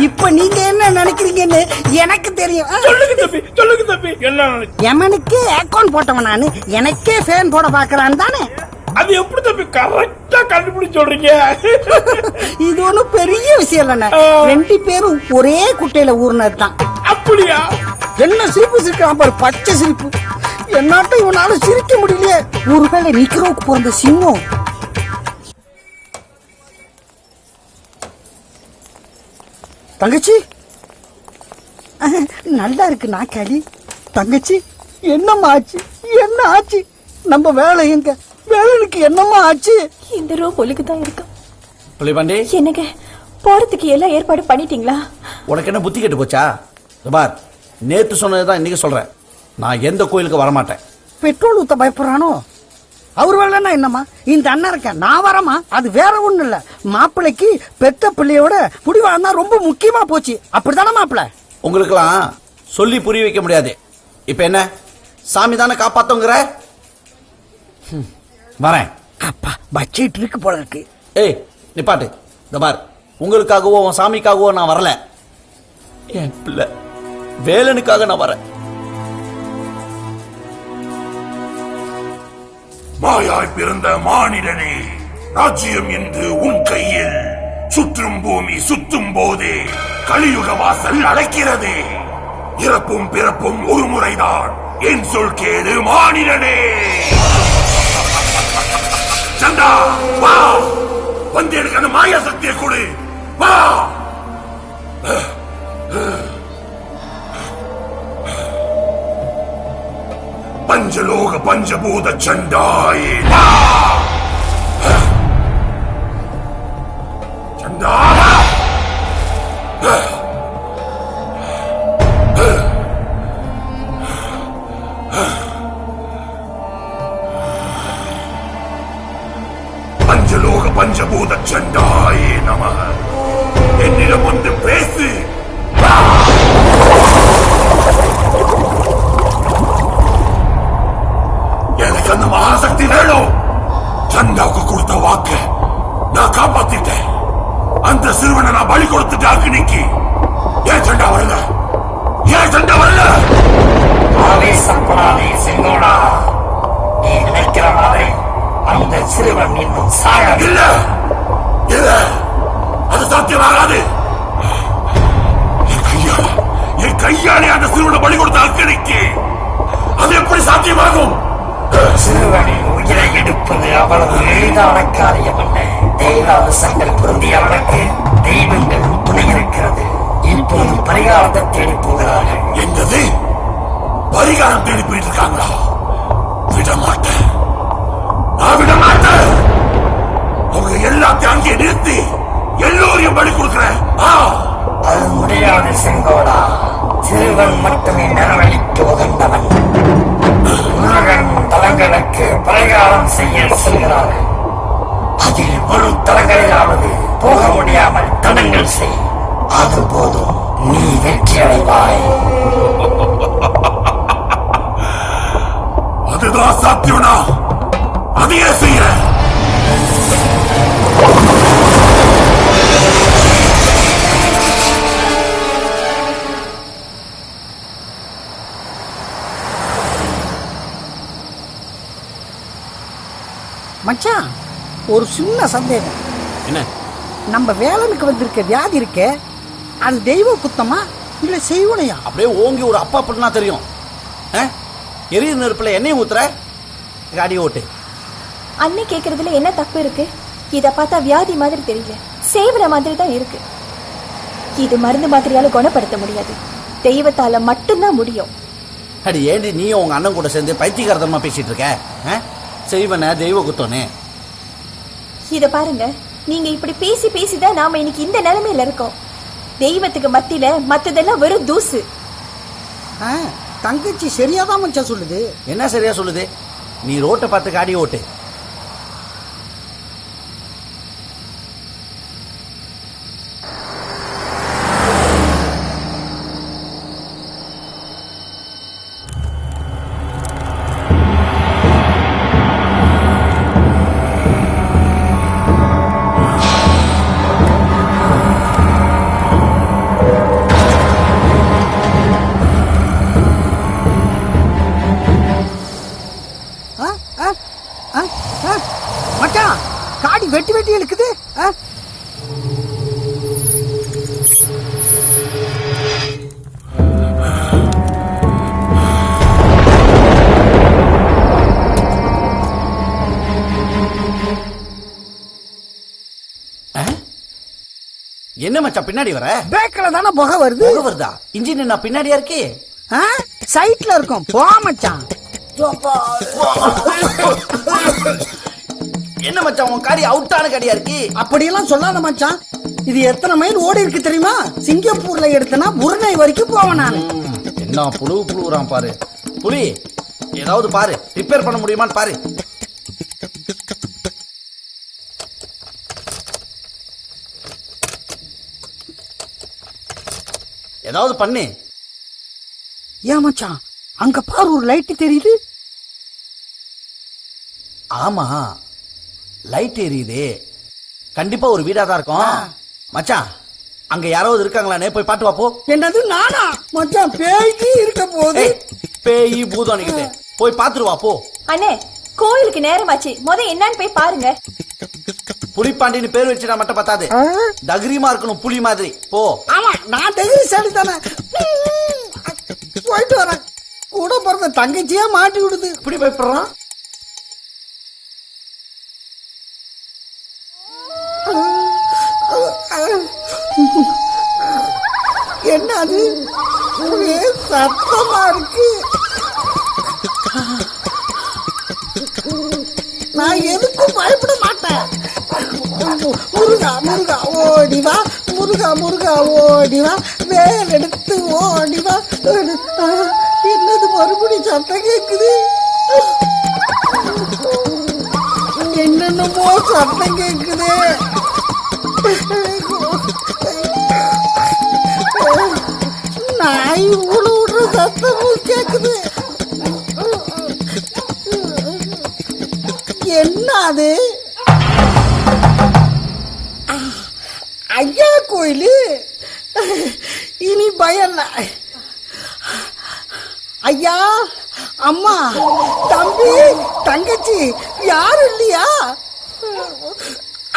இப்ப நீங்க என்ன நினைக்கிறீங்கன்னு எனக்கு தெரியும். சொல்லுங்க தம்பி, சொல்லுங்க தம்பி, என்ன எமனுக்கே அக்கௌண்ட் போட்டவன் நானு, எனக்கே ஃபேன் போட பாக்குறான் தானே. அது எப்படி தம்பி கரெக்டா கண்டுபிடிச்சு சொல்றீங்க? இது ஒண்ணும் பெரிய விஷயம் இல்லைண்ணே, 2 பேரும் ஒரே குட்டையில ஊர்னது தான். அப்படியா? என்ன சிரிப்பு சிரிக்கிறான் பாரு, பச்சை சிரிப்பு. என்னாட்ட இவனால சிரிக்க முடியலையே. ஒருவேளை நிக்கிறோக்கு பிறந்த சிங்கம். தங்கச்சி நல்லா இருக்கு நாக்காளி. தங்கச்சி என்னம்மா ஆச்சு? என்ன ஆச்சு? நம்ம வேலை எங்க? வேலைக்கு என்னம்மா ஆச்சு? இந்த ரூம் ஒழுங்கு தான் இருக்கு. புலிபாண்டி, என்னங்க போறதுக்கு எல்லாம் ஏற்பாடு பண்ணிட்டீங்களா? உனக்கு என்ன புத்தி கெட்டு போச்சா? பார், நேத்து சொன்னதுதான் இன்னைக்கு சொல்றேன், நான் எந்த கோயிலுக்கு வரமாட்டேன். பெட்ரோல் ஊத்த பயப்படுறானோ? அவர் வரலன்னா என்னம்மா, இந்த அண்ணன் இருக்க, நான் வரமா? அது வேற ஒண்ணு இல்ல, மாப்பிள்ளைக்கு பெத்த பிள்ளையோட முடிவானா ரொம்ப முக்கியமா போச்சு. அப்படித்தானே மாப்பிள்ள? உங்களுக்கெல்லாம் சொல்லி புரிய வைக்க முடியாது. இப்ப என்ன, சாமி தானே காப்பாத்தோங்கிற? வரேன். அப்பா பட்ஜெட் இருக்கு போல இருக்கு. ஏய் நிப்பாட்டு. இந்த பார், உங்களுக்காகவோ உன் சாமிக்காகவோ நான் வரல, என் பிள்ளை வேலனுக்காக நான் வரேன். மாயாய் பிறந்த மானிடனே, ராஜ்யம் என்று உன் கையில். சுற்றும் பூமி சுற்றும் போதே கலியுக வாசல் அழைக்கிறதே. இறப்பும் பிறப்பும் ஒரு முறைதான், என் சொல் கேளு மானிடனே. சண்டா வா, வந்து எனக்கு அந்த மாயா சக்தியை கொடு. வா. பஞ்சலோக பஞ்சபூத சண்டாயே வா. சண்டா பஞ்சபூத சண்டாயே நமக. என்னிடம் வந்து பேசு. எனக்கு அந்த மகாசக்தி வேணும். சண்டாவுக்கு கொடுத்த வாக்கு நான் காப்பாத்திட்டேன். அந்த சிறுவனை நான் பலி கொடுத்துட்டு அக்னிக்கு. ஏன் சண்டா வரல? ஏன் சண்டா வரல? ஆவேசப்படாதே செங்கோடா. நீ நினைக்கிற மாதிரி அந்த சிறுவன் இன்னும் சாக இல்ல இல்ல, அது சாத்தியமாகாது. என் கையாலே அந்த சிறுவனை பலி கொடுத்த அக்னிக்கு அது எப்படி சாத்தியமாகும்? சிறுவனின் உயிரை எடுப்பது அவ்வளவு எளிதான காரியம் அல்ல. தெய்வாவசங்கள் பொருந்தியவனுக்கு தெய்வங்கள் துணை இருக்கிறது. இப்போது பரிகாரத்தை தேடி போகிறார்கள். என்னது? பரிகாரம் தேடி போயிட்டு இருக்காங்களா? விட மாட்டேன், நான் விட மாட்டேன். அவங்க எல்லாத்தையும் அங்கே நிறுத்தி எல்லோரையும் பலி கொடுக்கிறேன். அது முடியாது செங்கோடா. சிறுவன் மட்டுமே நிறைவேற்று உகந்தவன். முருகன் தலங்களுக்கு பரிகாரம் செய்ய செல்கிறார்கள். அதில் முழு தலங்களிலாவது போக முடியாமல் தடங்கள் செய். அது போதும், நீ வெற்றி அடைவாய். அதுதான் சாத்தியம்னா அதையே செய்ய. மச்சான், ஒரு சின்ன சந்தேகம். என்ன? நம்ம வேலனுக்கு வந்திருக்க வியாதி இருக்கே, அது தெய்வ குத்தமா இல்ல செய்வனையா? அப்படியே ஓங்கி ஒரு அப்பா பண்ணா தெரியும். எரியுற நெருப்புல எண்ணெய் ஊத்துற காடி ஓட்டு. அண்ணன் கேக்குறதுல என்ன தப்பு இருக்கு? இத பார்த்தா வியாதி மாதிரி தெரியல, சேவன மாதிரி தான் இருக்கு. இது மருந்து மாத்திரையால குணப்படுத்த முடியாது, தெய்வத்தால மட்டும்தான் முடியும். அடி ஏண்டி நீயும் உங்க அண்ணன் கூட சேர்ந்து பைத்தியகாரத்தமா பேசிட்டு இருக்க? செய்வன தெய்வ குத்தோன்னு. இத பாருங்க, நீங்க இப்படி பேசி பேசிதான் நாம இன்னைக்கு இந்த நிலைமையில இருக்கோம். தெய்வத்துக்கு மத்தியில மத்ததெல்லாம் வெறும் தூசு. தங்கச்சி சரியாதான் மச்சான் சொல்லுது. என்ன சரியா சொல்லுது? நீ ரோட்டை பார்த்து காடி ஓட்டு. மச்சான், காடி வெட்டி வெட்டி இழுக்குது. என்ன மச்சான் பின்னாடி வர? பேக்கல தானே புகை வருது. புகை வருதா? இன்ஜின் என்ன பின்னாடியா இருக்கு? சைட்ல இருக்கும். போ மச்சான். என்ன மச்சான் உன் காடி அவுட்டான காடியா இருக்கு? அப்படியெல்லாம் சொல்லாத மச்சான். இது எத்தனை மைல் ஓடி இருக்கு தெரியுமா? சிங்கப்பூர்ல எடுத்தனா புருணை வரைக்கும் போவேன் நான். என்ன புழுவுறான் பாரு. புலி ஏதாவது பாரு, ரிப்பேர் பண்ண முடியுமான்னு பாரு. ஏதாவது பண்ணு. ஏன் மச்சான், அங்க பாரு ஒரு லைட் தெரியுது. ஆமா, லைட் எரியுது. கண்டிப்பா ஒரு வீடா தான் இருக்கும். மச்சான், அங்க யாராவது இருக்காங்களானே போய் பாட்டு வாப்போ. என்னது நானா? மச்சான், பேய்க்கு இருக்க போது. பேய் பூதம் நிக்குது, போய் பாத்துட்டு வாப்போ. அண்ணே, கோயிலுக்கு நேரமாச்சு, என்னன்னு போய் பாருங்க. புலிப்பாண்டின்னு பேர் வச்சுட்டா மட்டும் பத்தாது, தகிரிமா இருக்கணும் புலி மாதிரி. போ. ஆமா, நான் தகிரி சாலி தானே. போயிட்டு வரேன். கூட பிறந்த தங்கச்சியா மாட்டி விடுது. இப்படி பயப்படுறான். என்ன அது? ஒரே சத்தமா இருக்கு. நான் எதுக்கும் பயப்பட மாட்டேன். முருகா முருகா ஓடிவா, முருகா முருகா ஓடிவா, வேல் எடுத்து ஓடிவா. என்னது மறுபடி சத்தம் கேக்குது? என்னென்னமோ சத்தம் கேக்குது. நாய் விடுற சத்தமும் கேக்குது. என்ன அது? ஐயா கோயிலு. இனி பயம் இல்லை. ஐயா, அம்மா, தம்பி, தங்கச்சி யாரும் இல்லையா?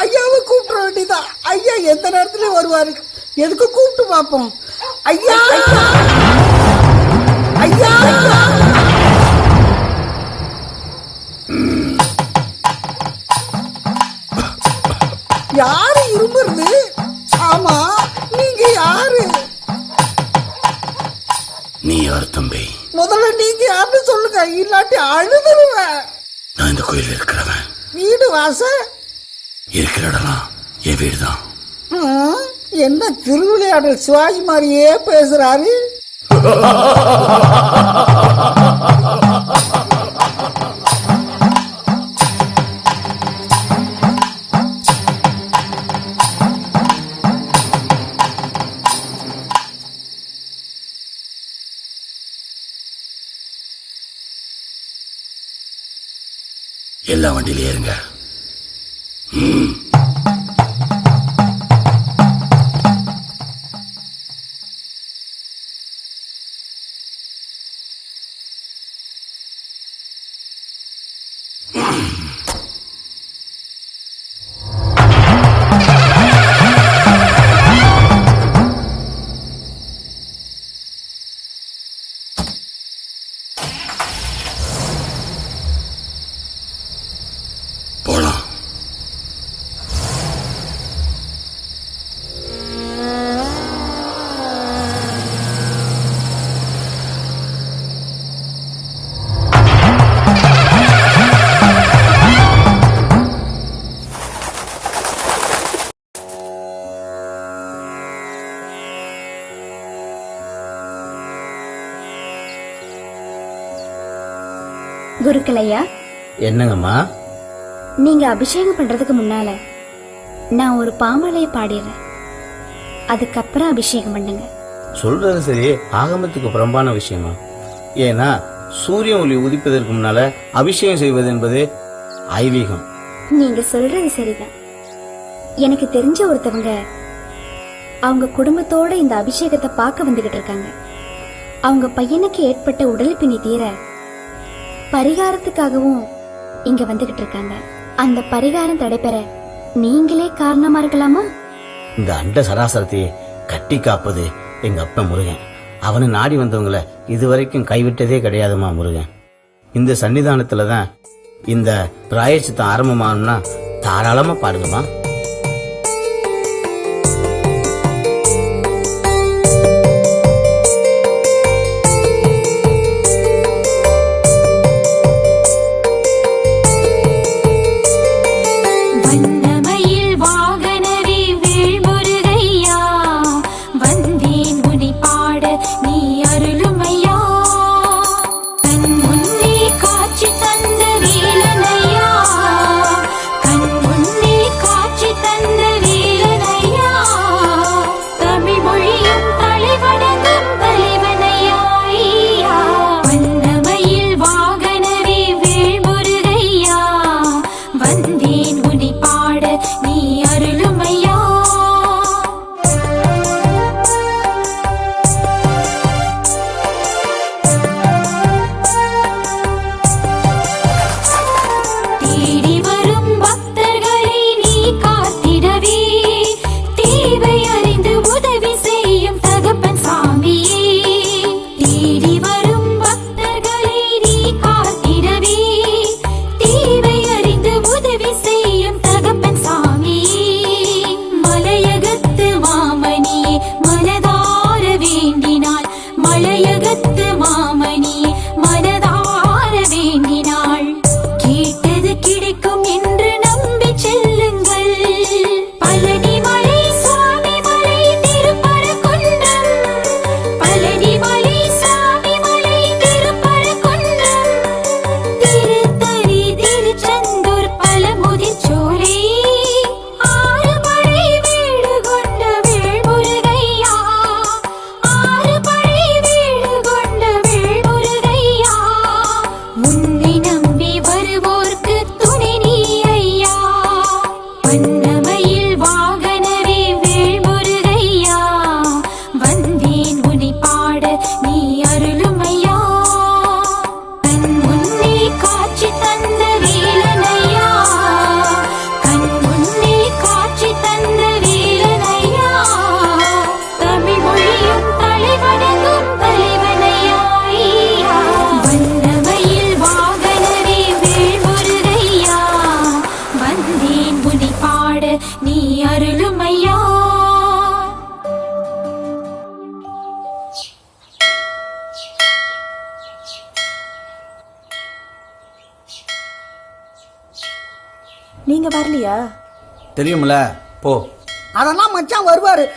ஐயாவை கூப்பிட வேண்டியதான். ஐயா எந்த நேரத்துல வருவாரு? எதுக்கு கூப்பிட்டு பார்ப்போம். ஐயா ஐயா ஐயா. யாரு இருமுறது? ஆமா, நீங்க யாரு? நீ யார் தம்பி? முதல்ல நீங்க யாருன்னு சொல்லுங்க, இல்லாட்டி அழுதுருவேன். நான் இந்த கோயில் இருக்கிறவன். வீடு வாச இருக்கிற இடம்லாம் என் வீடுதான். என்ன திருவிளையாடல் சிவாஜி மாதிரியே பேசுறாரு. எல்லா வண்டியில ஏறுங்க. போலாம். குருக்களையா, என்னங்கம்மா? நீங்க அபிஷேகம் பண்றதுக்கு முன்னால நான் ஒரு பாமாலையை பாடிடுறேன். அதுக்கப்புறம் அபிஷேகம் பண்ணுங்க. சொல்றது சரி, ஆகமத்துக்கு புறம்பான விஷயமா? ஏன்னா சூரிய ஒளி உதிப்பதற்கு முன்னால அபிஷேகம் செய்வது என்பது ஐதீகம். நீங்க சொல்றது சரிதான். எனக்கு தெரிஞ்ச ஒருத்தவங்க அவங்க குடும்பத்தோட இந்த அபிஷேகத்தை பார்க்க வந்துகிட்டு இருக்காங்க. அவங்க பையனுக்கு ஏற்பட்ட உடல் பிணி தீர பரிகாரத்துக்காகவும் இங்க வந்துகிட்டு இருக்காங்க. அந்த பரிகாரம் தடைபெற நீங்களே காரணமா இருக்கலாமா? இந்த அண்ட சராசரத்தையே கட்டி காப்பது எங்க அப்பா முருகன். அவனை நாடி வந்தவங்களை இதுவரைக்கும் கைவிட்டதே கிடையாதுமா முருகன். இந்த சன்னிதானத்துலதான் இந்த பிராயச்சித்தம் ஆரம்பமாகணும்னா தாராளமா பாடுங்கம்மா. திருத்தணி திருச்செந்தூர் பழமுதிர்ச்சோலை நீங்க வரலையா? தெரியுமில, போ. அதெல்லாம் மச்சான் வருவாரு.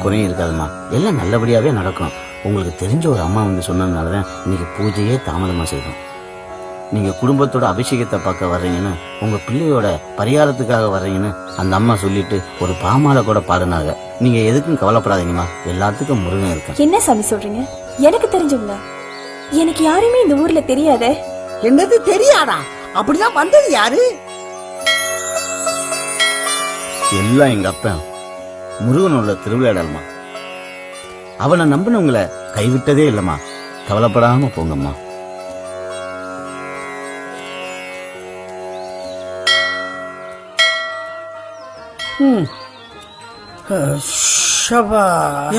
குறையும் இருக்காதுமா, எல்லாம் நல்லபடியாவே நடக்கும். உங்களுக்கு தெரிஞ்ச ஒரு அம்மா வந்து சொன்னதுனாலதான் இன்னைக்கு பூஜையே தாமதமா செய்தோம். நீங்க குடும்பத்தோட அபிஷேகத்தை பார்க்க வர்றீங்கன்னு, உங்க பிள்ளையோட பரிகாரத்துக்காக வர்றீங்கன்னு அந்த அம்மா சொல்லிட்டு ஒரு பாமாலை கூட பாடுனாங்க. நீங்க எதுக்கும் கவலைப்படாதீங்கம்மா, எல்லாத்துக்கும் முருகன் இருக்க. என்ன சாமி சொல்றீங்க? எனக்கு தெரிஞ்சவங்களா? எனக்கு யாருமே இந்த ஊர்ல தெரியாதே. என்னது தெரியாதா? அப்படிதான் வந்தது யாரு? எல்லாம் எங்க அப்பா முருகனோட திருவிளையாடல்மா. அவனை நம்பினவங்களை கைவிட்டதே இல்லம்மா. கவலைப்படாம போங்கம்மா.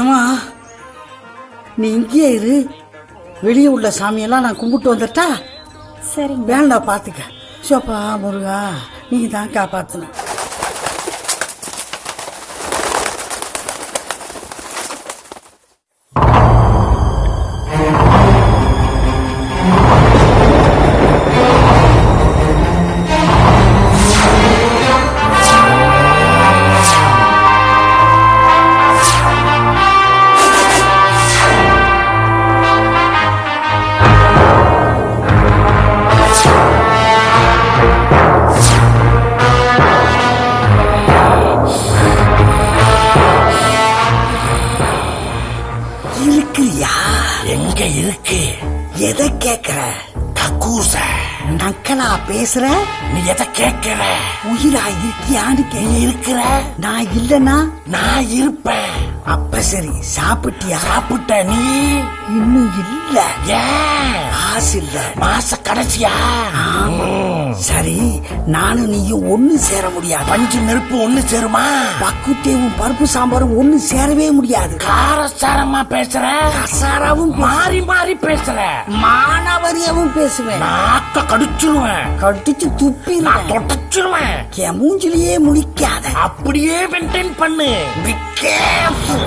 ஏமா, நீ இங்கே இரு. வெளியே உள்ள சாமியெல்லாம் நான் கும்பிட்டு வந்துட்டா? சரி, வேண்டாம், பாத்துக்க. ஷோப்பா முருகா, நீ தான் காப்பாத்தணும். எங்க இருக்கு? எதை கேக்குற? கக்கூச நக்கலா பேசுற? நீ எதை கேட்கிற? உயிரா இருக்கியான்னு நீ இருக்கிற? நான் இல்லனா நான் இருப்பேன். அப்ப சரி, சாப்பிட்டியா? சாப்பிட்ட. நீ இன்னும் இல்ல. ஏன்? காசு இல்ல. மாச கடைசியா? சரி, நானும் நீயும் ஒண்ணு சேர முடியாது. பஞ்சு நெருப்பு ஒண்ணு சேருமா? பக்குத்தேவும் பருப்பு சாம்பாரும் ஒண்ணு சேரவே முடியாது. காரசாரமா பேசுற, கசாராவும் மாறி மாறி பேசுற, மானவரியாவும் பேசுவேன். நாக்க கடிச்சிருவேன், கடிச்சு துப்பிடுவேன், தொடச்சிருவேன். என் மூஞ்சிலேயே முழிக்காத. அப்படியே மெயின்டைன் பண்ணு. Be careful.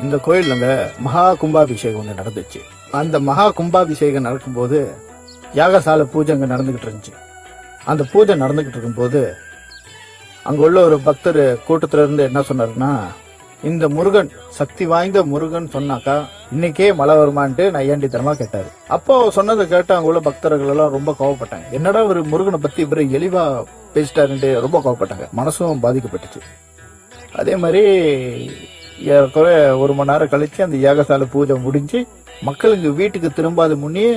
இந்த கோயிலுங்க மகா கும்பாபிஷேகம் ஒன்று நடந்துச்சு. அந்த மகா கும்பாபிஷேகம் நடக்கும்போது யாகசாலை பூஜை அங்கே நடந்துகிட்டு இருந்துச்சு. அந்த பூஜை நடந்துகிட்டு இருக்கும்போது அங்க உள்ள ஒரு பக்தர் கூட்டத்துல இருந்து என்ன சொன்னாருன்னா, இந்த முருகன் சக்தி வாய்ந்த முருகன் சொன்னாக்கா இன்னைக்கே மழை வருமான்ட்டு நான் ஏண்டித்தனமா கேட்டாரு. அப்போ சொன்னதை கேட்டு அங்க உள்ள பக்தர்கள் எல்லாம் ரொம்ப கோவப்பட்டாங்க. என்னடா ஒரு முருகனை பத்தி இவரு எளிவா பேசிட்டாருன்ட்டு ரொம்ப கோவப்பட்டாங்க. மனசும் பாதிக்கப்பட்டுச்சு. அதே மாதிரி ஏறக்குறைய 1 மணி நேரம் கழிச்சு அந்த யாகசாலை பூஜை முடிஞ்சு மக்களுக்கு வீட்டுக்கு திரும்பாத முன்னே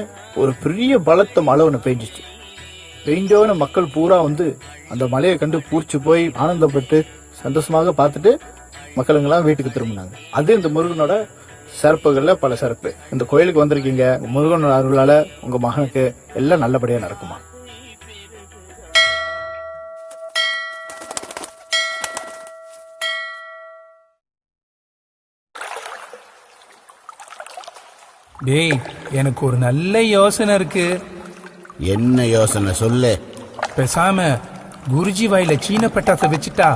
ஒரு பெரிய பலத்த மழை ஒன்று பெஞ்சிச்சு. பெஞ்சோன்னு மக்கள் பூரா வந்து அந்த மலையை கண்டு பூர்ச்சி போய் ஆனந்தப்பட்டு சந்தோஷமாக பார்த்துட்டு மக்களுங்கெல்லாம் வீட்டுக்கு திரும்பினாங்க. அது இந்த முருகனோட சிறப்புகள்ல பல சிறப்பு. இந்த கோயிலுக்கு வந்திருக்கீங்க, முருகனோட அருளால உங்க மகனுக்கு எல்லாம் நல்லபடியா நடக்குமா. டேய், எனக்கு ஒரு நல்ல யோசனை இருக்கு. என்ன யோசனை சொல்லு? பேசாம குருஜி வாயில சீன பட்டாசை வச்சுட்டா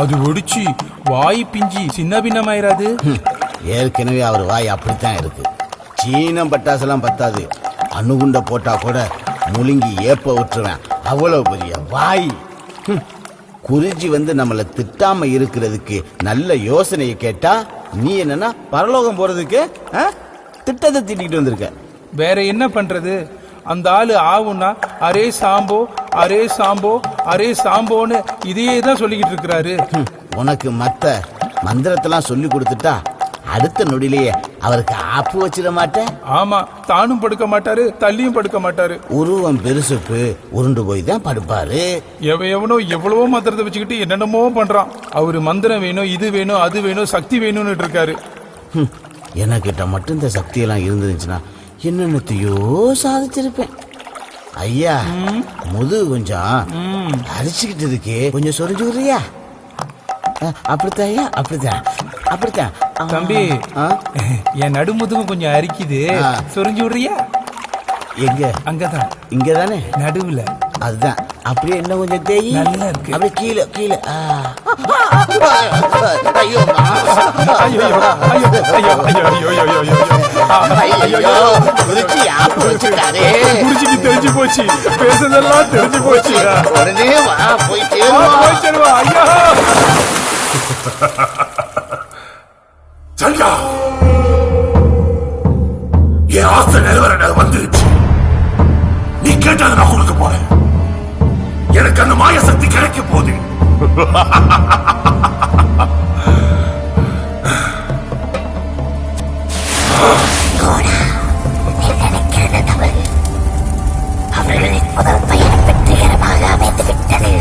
அது ஒடிச்சு வாய் பிஞ்சி சின்ன பின்னமாயிராது? ஏற்கனவே அவர் வாய் அப்படித்தான் இருக்கு. சீனம் பட்டாசெல்லாம் பத்தாது, அணுகுண்ட போட்டா கூட முழுங்கி ஏப்ப விட்டுருவேன். அவ்வளவு பெரிய வாய். குருஜி வந்து நம்மளை திட்டாம இருக்கிறதுக்கு நல்ல யோசனையை கேட்டா நீ என்னன்னா பரலோகம் போறதுக்கு திட்டத்தை திட்டிட்டு வந்திருக்க. வேற என்ன பண்றது? அந்த ஆளு ஆவுன்னா அரே சாம்போ அரே சாம்போ அரே சாம்போன்னு இதையே தான் சொல்லிக்கிட்டு இருக்கிறாரு. உனக்கு மத்த மந்திரத்தெல்லாம் சொல்லி கொடுத்துட்டா அடுத்த நொடியிலேயே அவருக்கு ஆப்பு வச்சிட மாட்டேன். ஆமா, தானும் படுக்க மாட்டாரு, தள்ளியும் படுக்க மாட்டாரு. உருவம் பெருசுக்கு உருண்டு போய் தான் படுப்பாரு. எவனோ எவ்வளவோ மந்திரத்தை வச்சுக்கிட்டு என்னென்னமோ பண்றான். அவரு மந்திரம் வேணும், இது வேணும், அது வேணும், சக்தி வேணும்னு இருக்காரு. எனக்கிட்ட மட்டும் இந்த சக்தியெல்லாம் இருந்துச்சுன்னா என்னென்னத்தையோ சாதிச்சிருப்பேன். ஐயா, முதுகு கொஞ்சம் அரிச்சுக்கிட்டு இருக்கே, கொஞ்சம் சொரிஞ்சுக்கிறியா? அப்படித்தான் ஐயா, அப்படித்தான். தம்பி, என் நடுமுதுகும் கொஞ்சம் அரிக்குது, சொரிஞ்சு விடுறியா? எங்க? அங்கதான். இங்கதானே? நடுவுல. அதுதான். அப்படியே என்ன கொஞ்சம் தேய். நல்லா இருக்கு. அப்படியே கீழே கீழே. ஐயோ குடிச்சிட்டு தெரிஞ்சு போச்சு, பேசுறதெல்லாம் தெரிஞ்சு போச்சு. உடனே வா, போயிட்டே ஐயா. சங்கா, என் ஆசை நிறைவேற வந்துருச்சு. நீ கேட்டதை நான் கொடுக்க போறேன். எனக்கு அந்த மாய சக்தி கிடைக்க போகுது. அவர்களின் முதல் பயணம் வெற்றிகரமாக அமைந்து விட்டது.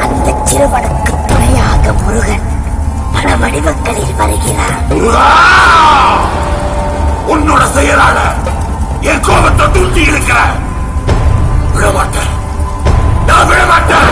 அந்த சிறுவனுக்கு துணையாக முருகன் பல வடிவங்களில் வருகிறார். உன்னோட செயலால என் கோபத்தை தூண்டி இருக்கிற. விழமாட்டேன், நான் விழமாட்டேன்.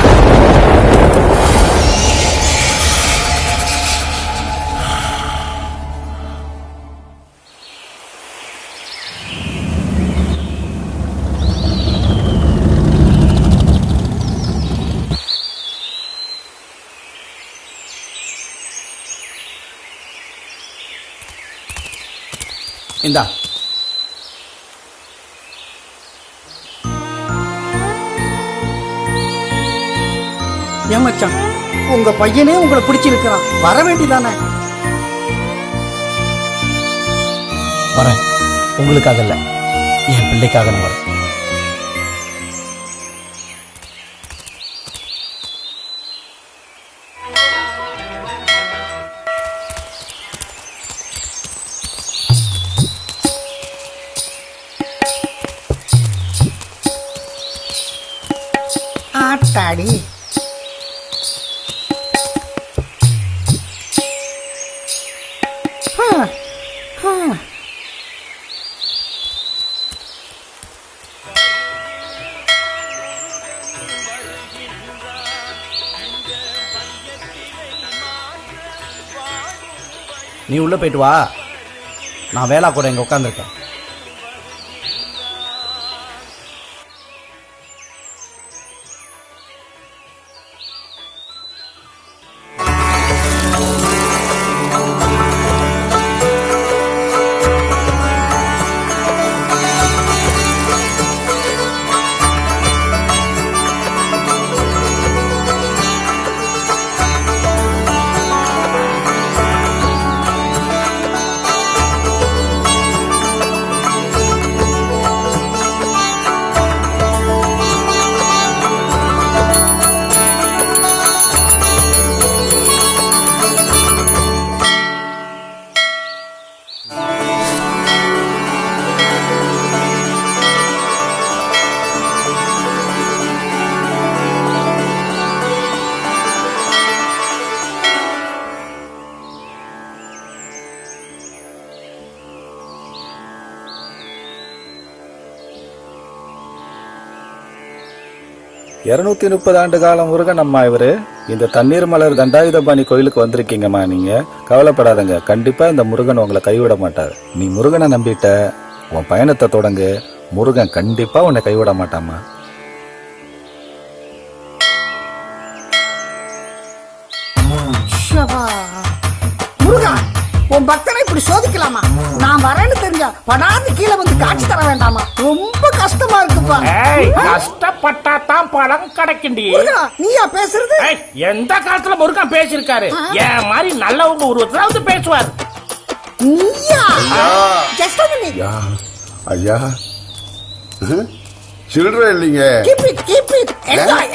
இந்தா, ஏன் மச்சான், உங்க பையனே உங்களை பிடிச்சிருக்கிறான், வர வேண்டியதானே? வரேன். உங்களுக்காக இல்ல, என் பிள்ளைக்காக நான் வரேன். ஆட்டாடி, நீ உள்ள போயிட்டு வா, நான் வேளா கூட இங்க உட்காந்துருக்கேன். இருநூத்தி 230 ஆண்டு காலம் முருகன் அம்மா இவரு. இந்த தண்ணீர் மலர் தண்டாயுதபாணி கோயிலுக்கு வந்திருக்கீங்கம்மா. நீங்க கவலைப்படாதங்க, கண்டிப்பா இந்த முருகன் உங்களை கைவிட மாட்டார். நீ முருகனை நம்பிட்ட, உன் பயணத்தை தொடங்கு. முருகன் கண்டிப்பா உன்னை கைவிட மாட்டாமா. முருகா, உன் பக்தனை இப்படி சோதிக்கலாமா? நான் வரேன்னு தெரிஞ்சா படாது கீழே வந்து காட்சி தர வேண்டாமா? ரொம்ப கஷ்டமா இருக்குப்பா. கஷ்டப்பட்டா தான் பழம் கிடைக்குண்டி. நீயா பேசுறது? எந்த காலத்துல முருகன் பேசிருக்காரு? என் மாதிரி நல்லவங்க உருவத்துல வந்து பேசுவார். நீயா ஜஸ்ட் ஐயா ஐயா சில்லற இல்லைங்க. கீப் இட்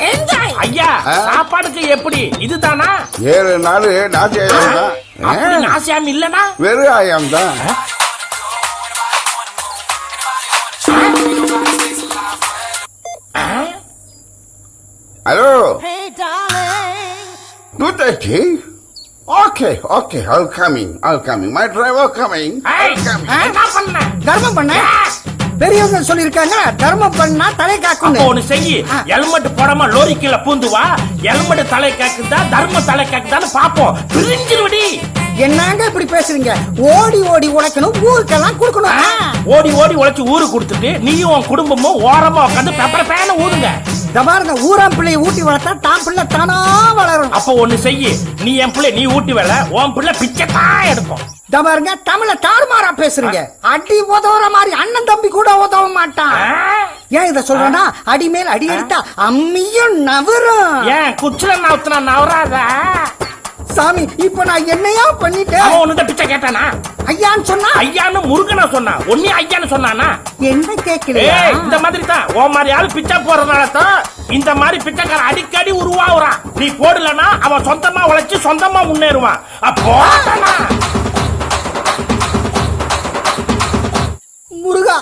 என்ஜாய் ஐயா சாப்பாடுக்கு எப்படி இதுதானா? 7 நாள் நாசி ஆயாம் தான். அப்படி நாசியாம இல்லனா வெறும் ஆயாம் தான். Hello 2:30. Okay, I'll coming. My driver coming. என்ன பண்ண? தர்மம் பண்ண. பெரியவங்க சொல்லிருக்காங்க தர்மம் பண்ணா தலை காக்கும். ஒன்னு செய்யி, ஹெல்மெட் போடாம லோரி கீழ பூந்து வா. ஹெல்மெட் தலை காக்குதா தர்மம் தலை காக்குதான்னு பாப்போம். பிரிஞ்சிருவடி. என்னங்க இப்படி பேசுறீங்க? ஓடி ஓடி உழைக்கணும், ஊருக்கெல்லாம் கொடுக்கணும். ஓடி ஓடி உழைச்சு ஊருக்கு கொடுத்துட்டு நீயும் உன் குடும்பமும் ஓரமா உட்காந்து பெப்பர பேன ஊதுங்க. பாருங்க, ஊராம் பிள்ளைய ஊட்டி வளர்த்தா தான் பிள்ளை தானா வளரும். அப்ப ஒண்ணு செய்யி, நீ என் பிள்ளை நீ ஊட்டி வேலை, உன் பிள்ளை பிச்சை தான் எடுக்கும். பாருங்க, தமிழ தாறுமாறா பேசுறீங்க. அடி உதவுற மாதிரி அண்ணன் தம்பி கூட உதவ மாட்டான். ஏன் இத சொல்றேன்னா, அடி மேல் அடி எடுத்தா அம்மியும் நவரும். ஏன் குச்சில நவுத்துனா நவராத? சாமி, இப்ப நான் என்னையா பண்ணிட்டேன்? அவன் ஒண்ணு பிச்சை கேட்டானா? ஐயான்னு சொன்னா? ஐயான்னு முருகனா சொன்னா, ஒன்னே ஐயான்னு சொன்னானா? என்ன கேட்கலையா? இந்த மாதிரி தான் ஓ மாதிரி ஆளு பிச்சை போறதுனால தான் இந்த மாதிரி பிச்சைக்கார அடிக்கடி உருவாகுறான். நீ போடலனா அவன் சொந்தமா உழைச்சு சொந்தமா முன்னேறுவான். அப்போ முருகா,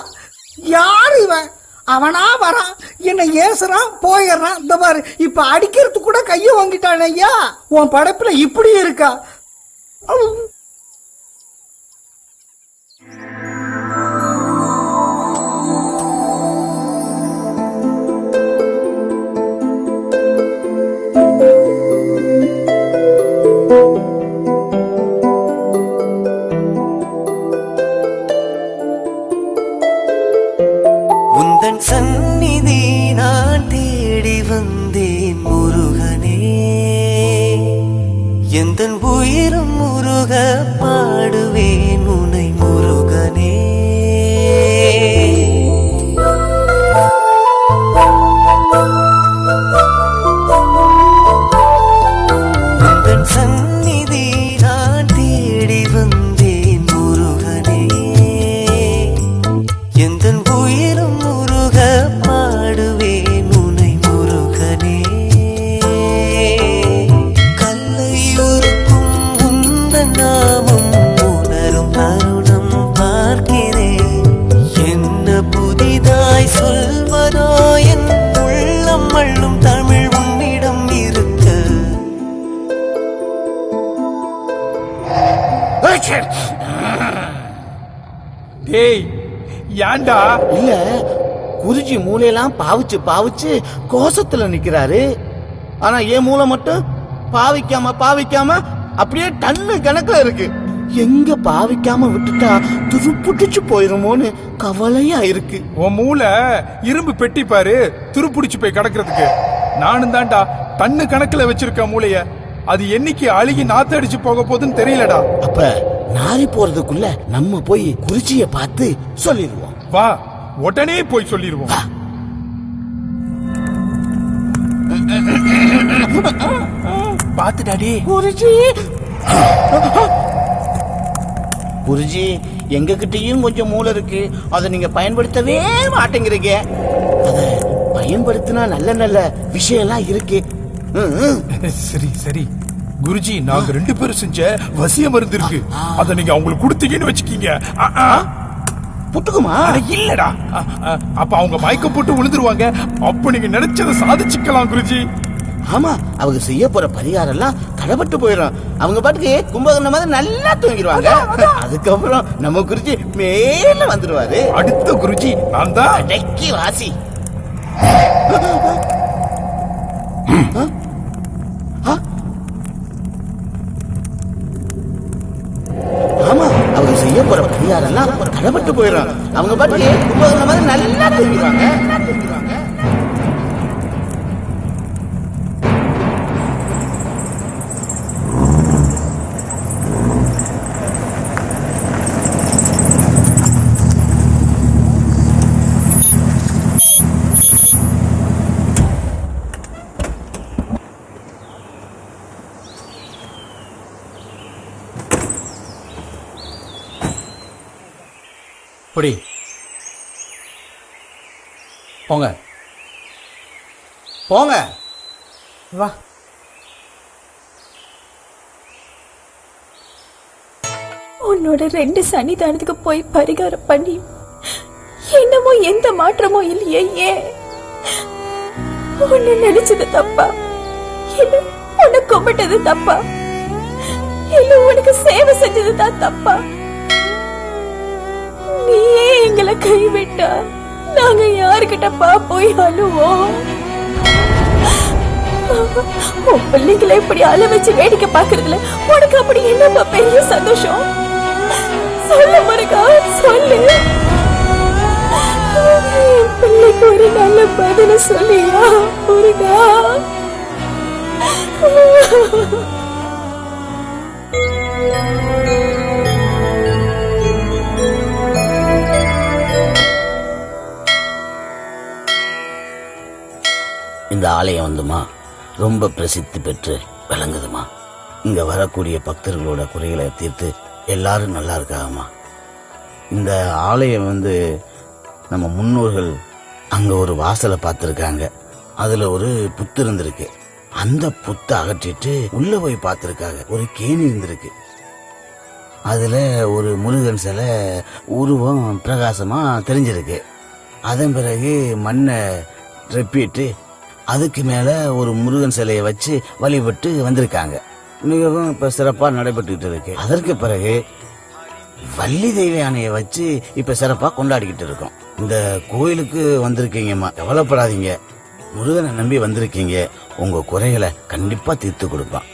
யாரு இவன்? அவனா வரான், என்ன ஏசுறான், போயிடுறான். இந்த மாதிரி இப்ப அடிக்கிறது கூட கைய வாங்கிட்டான். ஐயா, உன் படைப்புல இப்படி இருக்கா? உந்தன் சந்நிதி நான் தேடி வந்தேன் முருகனே, எந்தன் உயிரும் முருக பாடுவேன் உனை முருகனே. உந்தன் சந்நிதி நான் தேடி வந்தேன் முருகனே, எந்தன் உயிரும் முருக பாடுவேன் உனை முருகனே. கல்லை உருக்கும் உந்தன் நாமம் உணரும் தருணம் பார்க்கிறேன். என்ன புதிதாய் சொல்வதோ என் உள்ளம் அள்ளும் தமிழ் உன்னிடம் இருக்க. டேய், ஏன்டா? இல்ல, குருஜி மூளையெல்லாம் பாவிச்சு பாவிச்சு கோசத்துல நிக்கிறாரு. ஆனா என் மூளை மட்டும் பாவிக்காம அப்படியே டன்னு கணக்குல இருக்கு. எங்க பாவிக்காம விட்டுட்டா துருப்புடிச்சு போயிருமோன்னு கவலையா இருக்கு. உன் மூளை இரும்பு பெட்டி பாரு, துருப்புடிச்சு போய் கிடக்கிறதுக்கு. நானும் தான்டா டன்னு கணக்குல வச்சிருக்க மூளைய. அது என்னைக்கு அழுகி நாத்தடிச்சு போக போகுதுன்னு தெரியலடா. அப்ப நாரி போறதுக்குள்ள நம்ம போய் குருஜிய பார்த்து சொல்லிடுவோம். வா, உடனே போய் சொல்லிடுவோம். பாத்துடாடி குருஜி. குருஜி, எங்க கிட்டயும் கொஞ்சம் மூளை இருக்கு, அதை நீங்க பயன்படுத்தவே மாட்டேங்கிறீங்க. அத பயன்படுத்தினா நல்ல நல்ல விஷயம் எல்லாம் இருக்கு. சரி சரி குருஜி, நாங்க 2 பேரும் செஞ்ச வசிய மருந்து இருக்கு, அத நீங்க அவங்களுக்கு கொடுத்தீங்கன்னு வச்சுக்கீங்க. புட்டுக்குமா? இல்லடா, அப்ப அவங்க மயக்கம் போட்டு விழுந்துருவாங்க. அப்ப நீங்க நினைச்சதை சாதிச்சுக்கலாம் குருஜி. ஆமா, அவங்க செய்ய போற பரிகாரம் எல்லாம் தடப்பட்டு போயிடும். அவங்க பாட்டுக்கு கும்பகர்ணம் மாதிரி நல்லா தூங்கிடுவாங்க. அதுக்கப்புறம் நம்ம குருஜி மேல வந்துருவாரு. அடுத்த குருஜி நான் தான். அடக்கி வாசி. ஆமா, அவங்க செய்ய போற பரிகாரம் எல்லாம் தடப்பட்டு போயிடும். அவங்க பாட்டுக்கு கும்பகர்ணம் மாதிரி நல்லா தூங்கிடுவாங்க. புடி போங்க போங்க வா. உன்னோட 2 சன்னிதானத்துக்கு போய் பரிகாரம் பண்ணி என்னமோ எந்த மாற்றமும் இல்லையே. ஏன் உன்னை நினைச்சது தப்பா இல்ல உன்னை கும்பிட்டது தப்பா இல்ல உனக்கு சேவை செஞ்சது தான் தப்பா? நீயே எங்களை கைவிட்டா நாங்க யாருக்கிட்டப்பா போய் அழுவோம்? உன் பிள்ளைங்களை இப்படி அழ வச்சு வேடிக்கை பாக்குறதுல உனக்கு அப்படி என்னப்பா பெரிய சந்தோஷம்? சொல்லு முருகா, சொல்லு. என் பிள்ளைக்கு ஒரு நல்ல பதில சொல்லியா முருகா? இந்த ஆலயம் வந்துமா ரொம்ப பிரசித்தி பெற்று விளங்குதுமா. இங்க வரக்கூடிய பக்தர்களோட குறைகளை தீர்த்து எல்லாரும் நல்லா இருக்காங்கம்மா. இந்த ஆலயம் நம்ம முன்னோர்கள் அங்க ஒரு வாசலை பார்த்திருக்காங்க. அதுல ஒரு புத்து இருந்திருக்கு. அந்த புத்தை அகற்றிட்டு உள்ள போய் பார்த்திருக்காங்க. ஒரு கேணி இருந்திருக்கு. அதுல ஒரு முருகன் சிலை உருவம் பிரகாசமா தெரிஞ்சிருக்கு. அதன் பிறகு மண்ணை ரெப்பிட்டு அதுக்கு மேல ஒரு முருகன் சிலையை வச்சு வழிபட்டு வந்திருக்காங்க. மிகவும் இப்ப சிறப்பா நடைபெற்றுக்கிட்டு இருக்கு. அதற்கு பிறகு வள்ளி தெய்வ யானையை வச்சு இப்ப சிறப்பா கொண்டாடிக்கிட்டு இருக்கோம். இந்த கோயிலுக்கு வந்திருக்கீங்கம்மா, கவலைப்படாதீங்க. முருகனை நம்பி வந்திருக்கீங்க. உங்க குறைகளை கண்டிப்பா தீர்த்து கொடுப்பான்.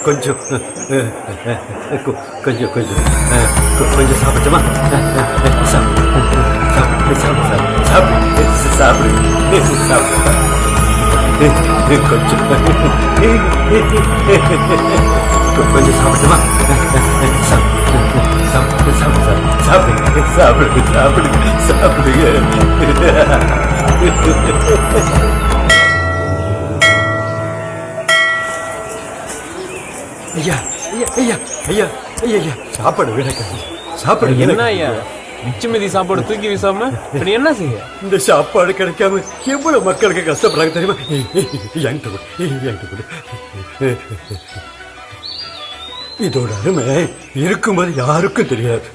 கொஞ்சம் கொஞ்சம் கொஞ்சம் கொஞ்சம் சாப்பிட்டுமா? சாப்பிடு கொஞ்சம் கொஞ்சம் சாப்பிட்டுமா? சாப்பிடு சாப்பிடு சாப்பிடு சாப்பிடுங்க. ஐயா ஐயா ஐயா ஐயா ஐயா ஐயா சாப்பாடு வேணாம். சாப்பாடு என்ன ஐயா மிச்ச மீதி சாப்பாடு தூக்கி வீசாம நீ என்ன செய்ய? இந்த சாப்பாடு கிடைக்காம எவ்வளவு மக்களுக்கு கஷ்டப்படுறாங்க தெரியுமா? என்கிட்ட கொடு. இதோட அருமை இருக்கும்போது யாருக்கும் தெரியாது.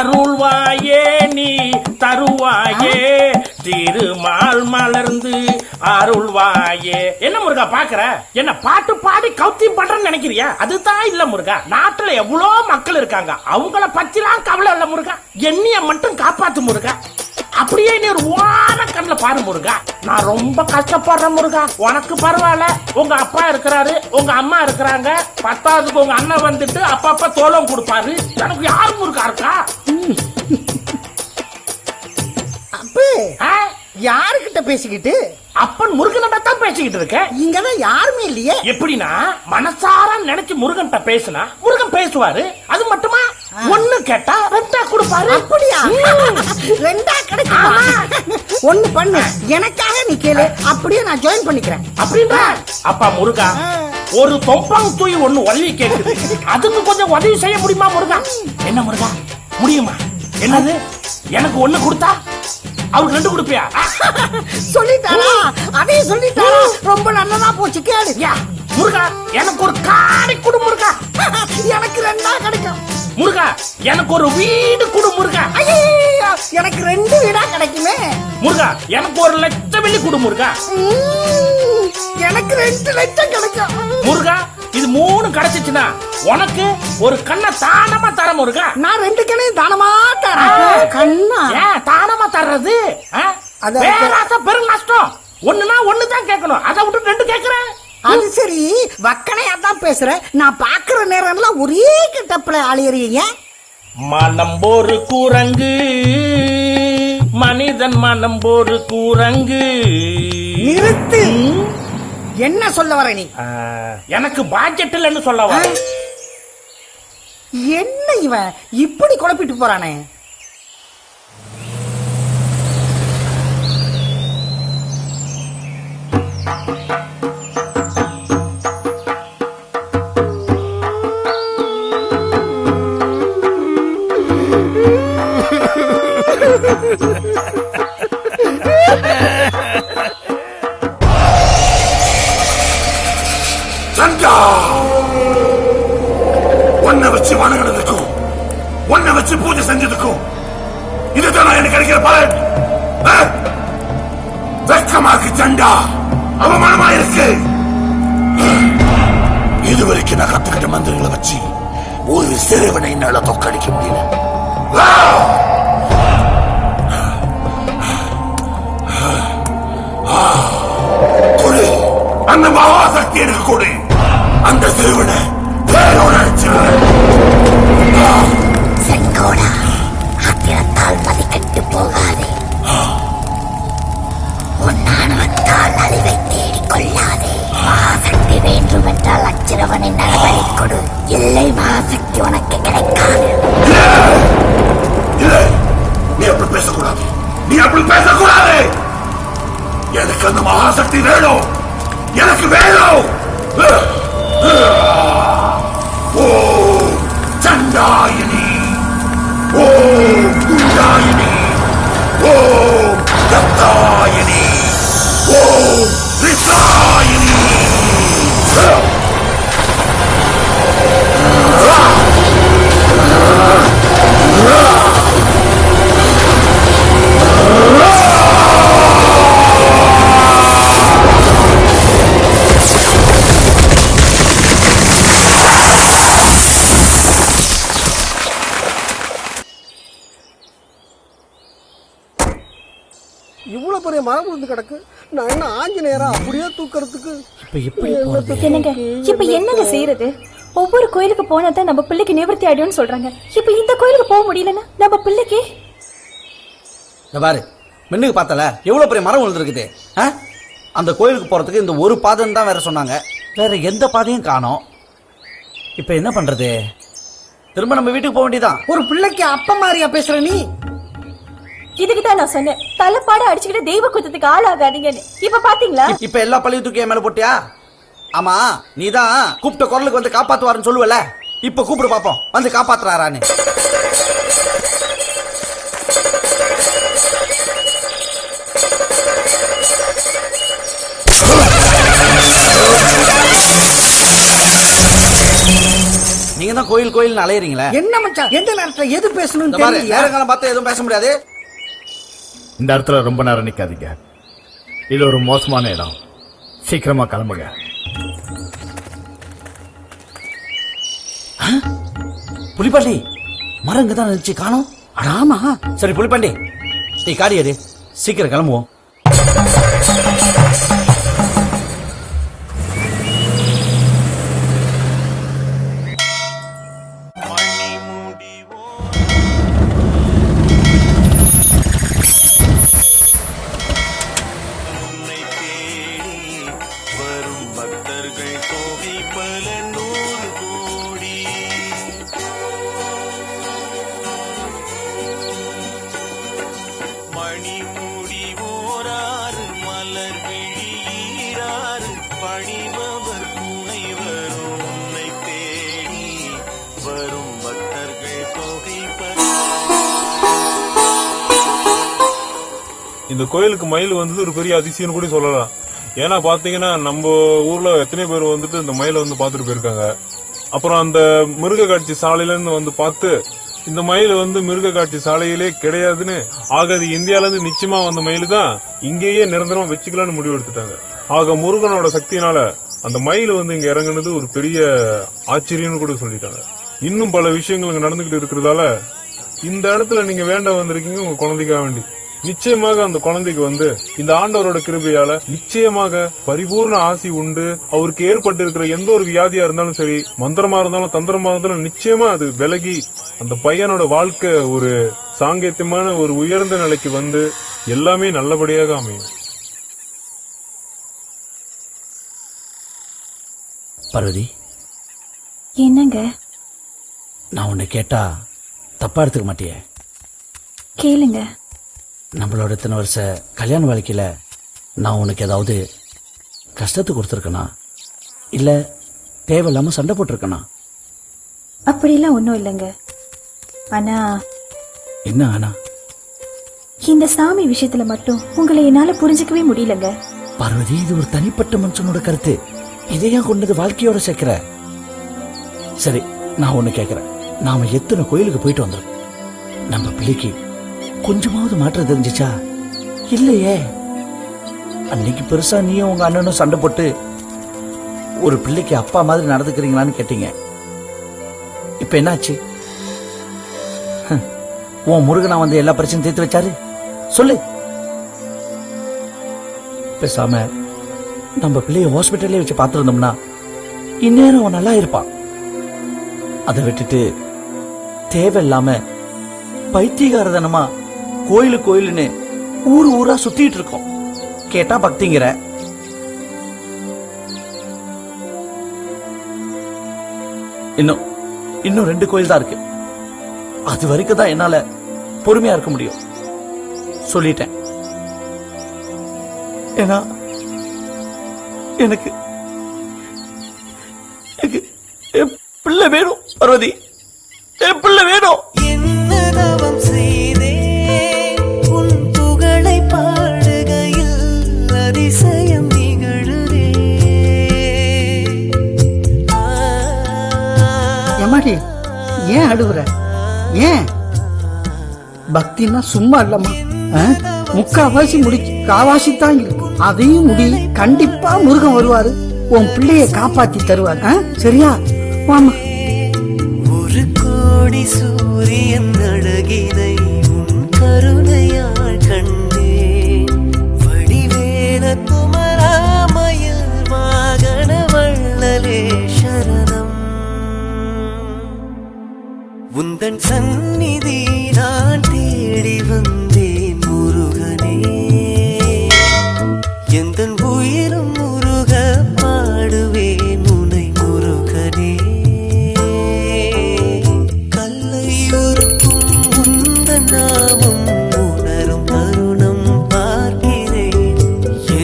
அருள்வாயே நீ தருவாயே திருமால் மலர்ந்து அருள்வாயே. என்ன முருகா பாக்குற? என்ன பாட்டு பாடி கௌத்தியம் பண்றேன்னு நினைக்கிறியா? அதுதான் இல்ல முருகா. நாட்டுல எவ்வளவு மக்கள் இருக்காங்க, அவங்கள பத்திலாம் கவலை இல்ல முருகா. என்னைய மட்டும் காப்பாத்து முருகா. அப்படியே நீ ஒரு ஓர கண்ணுல பாரு முருகா. நான் ரொம்ப கஷ்டப்படுறேன் முருகா. உனக்கு பரவாயில்ல, உங்க அப்பா இருக்கிறாரு, உங்க அம்மா இருக்கிறாங்க, 10ஆவதுக்கு உங்க அண்ணன் வந்துட்டு அப்பா தோளம் கொடுப்பாரு. எனக்கு யாரு முருகா இருக்கா? யாருக்கிட்ட பேசிக்கிட்டு? அப்பன் முருகன்கிட்ட தான் பேசிக்கிட்டு இருக்கேன். இங்கதான் யாருமே இல்லையே. எப்படின்னா மனசார நினைச்சு முருகன்கிட்ட பேசுனா முருகன் பேசுவாரு. அது மட்டுமா, ஒண்ணு கேட்டா ரெண்டா கொடுப்பாரு. அப்படியா? ரெண்டா கிடைக்குமா? ஒண்ணு பண்ணு, எனக்காக நீ கேளு, அப்படியே நான் ஜாயின் பண்ணிக்கிறேன். அப்படின்னா அப்பா முருகா, ஒரு தொப்பாங் தூய் ஒண்ணு உதவி கேக்குது, அதுக்கு கொஞ்சம் உதவி செய்ய முடியுமா முருகா? என்ன முருகா, முடியுமா? என்னது, எனக்கு ஒண்ணு கொடுத்தா அவருக்கு ரெண்டு கொடுப்பியா? சொல்லிட்டாரா? அதையும் சொல்லிட்டாரா? ரொம்ப நல்லதா போச்சு, கேளு. முருகா, எனக்கு ஒரு காடை கொடு முருகா. எனக்கு ரெண்டா கிடைக்கும். முருகா, எனக்கு ஒரு வீடு கொடு முருகா. எனக்கு 2 வீடா கிடைக்குமே. முருகா, எனக்கு 1 லட்சம் வெள்ளி கொடு முருகா. எனக்கு 2 லட்சம் கிடைக்கும். முருகா, இது 3 கிடைச்சிச்சுன்னா உனக்கு ஒரு கண்ணை தானமா தர முருகா. நான் 2 கண்ணையும் தானமா தரேன். கண்ணா ஏன் தானமா தர்றது? பேராசை பெரும் நஷ்டம். ஒண்ணுனா ஒண்ணுதான் கேட்கணும், அதை விட்டு 2 கேட்கிறேன். அது சரி, வக்கனையா தான் பேசுறேன். நான் பாக்குற நேரம்லாம் ஒரே கிட்டப்பல ஆளியறீங்க. மனம் ஒரு குரங்கு, மனிதன் மனம் ஒரு குரங்கு. நிறுத்து. என்ன சொல்ல வர நீ? எனக்கு பாட்ஜெட் இல்லைன்னு சொல்ல வர. என்ன இவன் இப்படி குழப்பிட்டு போறானே? சண்டா, ஒன்ன வச்சு வணங்கினதுக்கும் ஒன்ன வச்சு பூஜை செஞ்சதுக்கும் இதுதான் எனக்கு கிடைக்கிற பலன். வெக்கமாக்கு சண்டா, அவமானமா இருக்கு. இதுவரைக்கும் நான் கத்துக்கிட்ட மந்திரங்களை வச்சு ஒரு சிறுவனை என்னால தோக்கடிக்க முடியல. கொடு, அந்த மகாசக்தி எனக்கு கொடு. அந்த சிறுவனை வேரோட செங்கோடா, ஆத்திரத்தால் மதிக்கட்டு போகாதே. உன் ஆணவத்தால் அழிவை தேடிக் கொள்ளாதே. மகாசக்தி வேண்டும் என்றால் அச்சிறுவனின் நலவழி கொடு, இல்லை மகாசக்தி உனக்கு கிடைக்காது. நீ அப்படி பேசக்கூடாது, நீ அப்படி பேசக்கூடாது. எனக்கு அந்த மகாசக்தி வேணும், எனக்கு வேணும். ஓம் சண்டாயினி, ஓம் குண்டாயினி, ஓம் தத்தாயினி, ஓம் ரிசாயினி. இவ்வளவு பெரிய மரம் விழுந்து கிடக்கு. நான் என்ன ஆஞ்சநேயரா அப்படியே தூக்கறதுக்கு? என்னங்க இப்ப என்னங்க செய்யறது? ஒவ்வொரு கோயிலுக்கு போனா தான் நம்ம பிள்ளைக்கு நிவர்த்தி ஆயிடும்னு சொல்றாங்க. இப்ப இந்த கோயிலுக்கு போக முடியலன்னா நம்ம பிள்ளைக்கு? பாரு, மின்னுக்கு பார்த்தல எவ்வளவு பெரிய மரம் விழுந்துருக்குது. அந்த கோயிலுக்கு போறதுக்கு இந்த ஒரு பாதம் தான் வேற சொன்னாங்க, வேற எந்த பாதையும் காணோம். இப்ப என்ன பண்றது? திரும்ப நம்ம வீட்டுக்கு போக வேண்டியதான். ஒரு பிள்ளைக்கு அப்ப மாதிரியா பேசுற நீ? இதுக்குதான் நான் சொன்னேன், தலைப்பாட அடிச்சுக்கிட்டு தெய்வ குத்தத்துக்கு ஆளாகாதீங்கன்னு. இப்ப பாத்தீங்களா? இப்ப எல்லா பழைய தூக்கி மேல போட்டியா? ஆமா, நீதான் கூப்பிட்ட குரலுக்கு வந்து காப்பாத்துவாருன்னு சொல்லுவல. இப்ப கூப்பிடு பாப்போம், வந்து காப்பாத்துறாரான்னு. நீங்க தான் கோயில் கோயில் அலையறீங்களே. என்ன மச்சான், எந்த நேரத்துல எது பேசணும் தெரியல. நேரங்காலம் பார்த்து எதுவும் பேச முடியாது. இந்த இடத்துல ரொம்ப நேரம் நிக்காதீங்க, இது ஒரு மோசமான இடம். சீக்கிரமா கிளம்புங்க. புலிப்பாண்டி, மரம் இங்கதான் நினைச்சு காணோம். ஆமா. சரி புலிப்பாண்டி, நீ காடியது, சீக்கிரம் கிளம்புவோம். கூடி ஓராறு மலர் விழியீராறு பணிபவர் துணை வரும் உன்னை தேடி வரும் பக்தர்கள் தொகை இந்த கோயிலுக்கு மயில் வந்தது ஒரு பெரிய அதிசயம்னு கூட சொல்லலாம். ஏன்னா பாத்தீங்கன்னா நம்ம ஊர்ல எத்தனை பேர் வந்துட்டு இந்த மயிலை வந்து பாத்துட்டு போயிருக்காங்க. அப்புறம் அந்த மிருக காட்சி சாலையில இருந்து வந்து பார்த்து இந்த மயில் வந்து மிருக காட்சி சாலையிலே கிடையாதுன்னு ஆகாது, இந்தியால இருந்து நிச்சயமா வந்த மயில் தான் இங்கேயே நிரந்தரமா வச்சுக்கலாம்னு முடிவு எடுத்துட்டாங்க. ஆக முருகனோட சக்தியினால அந்த மயில் வந்து இங்க இறங்குனது ஒரு பெரிய ஆச்சரியம்னு கூட சொல்லிட்டாங்க. இன்னும் பல விஷயங்கள் இங்க நடந்துகிட்டு இருக்கிறதால இந்த இடத்துல நீங்க வேண்ட வந்திருக்கீங்க உங்க குழந்தைக்காக வேண்டி. நிச்சயமாக அந்த குழந்தைக்கு வந்து இந்த ஆண்டவரோட கிருபையால நிச்சயமாக பரிபூர்ண ஆசி உண்டு. அவருக்கு ஏற்பட்டு இருக்கிற எந்த ஒரு வியாதியா இருந்தாலும் சரி, மந்திரமா இருந்தாலும் தந்திரமா இருந்தாலும் நிச்சயமா அது விலகி அந்த பையனோட வாழ்க்கை ஒரு சாங்கேத்தியமான ஒரு உயர்ந்த நிலைக்கு வந்து எல்லாமே நல்லபடியாக அமையும். பார்வதி, என்னங்க? நான் உன்னை கேட்டா தப்பா எடுத்துக்க மாட்டியே? கேளுங்க. நம்மளோட இத்தனை வருஷ கல்யாண வாழ்க்கையில நான் உனக்கு ஏதாவது கஷ்டத்தை கொடுத்துருக்கனா, இல்ல தேவையில்லாம சண்டை போட்டிருக்கனா? அப்படிலாம் ஒன்றும் இல்லைங்க. ஆனா என்ன ஆனா? இந்த சாமி விஷயத்துல மட்டும் உங்களை என்னால புரிஞ்சுக்கவே முடியலங்க. பார்வதி, இது ஒரு தனிப்பட்ட மனுஷனோட கருத்து. இதையா கொண்டது வாழ்க்கையோட சேர்க்கிற? சரி, நான் ஒண்ணு கேட்கிறேன். நாம எத்தனை கோயிலுக்கு போயிட்டு வந்திருக்கோம். நம்ம பிள்ளைக்கு கொஞ்சமாவது மாற்றம் தெரிஞ்சிச்சா? இல்லையே. அன்னைக்கு பெருசா நீயும் உங்க அண்ணனும் சண்டை போட்டு ஒரு பிள்ளைக்கு அப்பா மாதிரி நடந்துக்கிறீங்களான்னு கேட்டீங்க. இப்ப என்னாச்சு? உன் முருகனா வந்து எல்லா பிரச்சனையும் தீர்த்து வச்சாரு? சொல்லு. பேசாம நம்ம பிள்ளைய ஹாஸ்பிட்டல்லே வச்சு பார்த்திருந்தோம்னா இந்நேரம் அவன் நல்லா இருப்பான். அதை விட்டுட்டு தேவையில்லாம பைத்தியகாரதனமா கோயிலுன்னு ஊரா சுத்திட்டு இருக்கோம். கேட்டா பக்திங்கிற. இன்னும் 2 கோயில் தான் இருக்கு. அது வரைக்கும் தான் என்னால பொறுமையா இருக்க முடியும். சொல்லிட்டேன். ஏன்னா எனக்கு பிள்ளை வேணும் பார்வதி, என் பிள்ளை வேணும். என்னதவம் செய்தே உன் புகழை பாடுகையில் அதிசயம் நிகழுதே. எம்மாடி, ஏன் அழுகுற? ஏன்? பக்தினா சும்மா இல்லம்மா. முக்காவாசி முடிச்சு காவாசி தான் இருக்கு. அதையும் முடி. கண்டிப்பா முருகன் வருவாரு, உன் பிள்ளைய காப்பாத்தி தருவார். சரியா? வாமா. ஒரு கோடி சூரியன் அழகினை உன் கருணையால் கண்டேன். வடிவேல குமராமயில் வாகன வள்ளலே சரணம். உந்தன் சந்நிதி நான் தேடி வந்தேன் முருகனே. எந்தன் உயிரும் முருக பாடுவேன் உனை முருகனே. கல்லையுருக்கும் உந்தன் நாமம் உணரும் தருணம் பார்க்கிறேன்.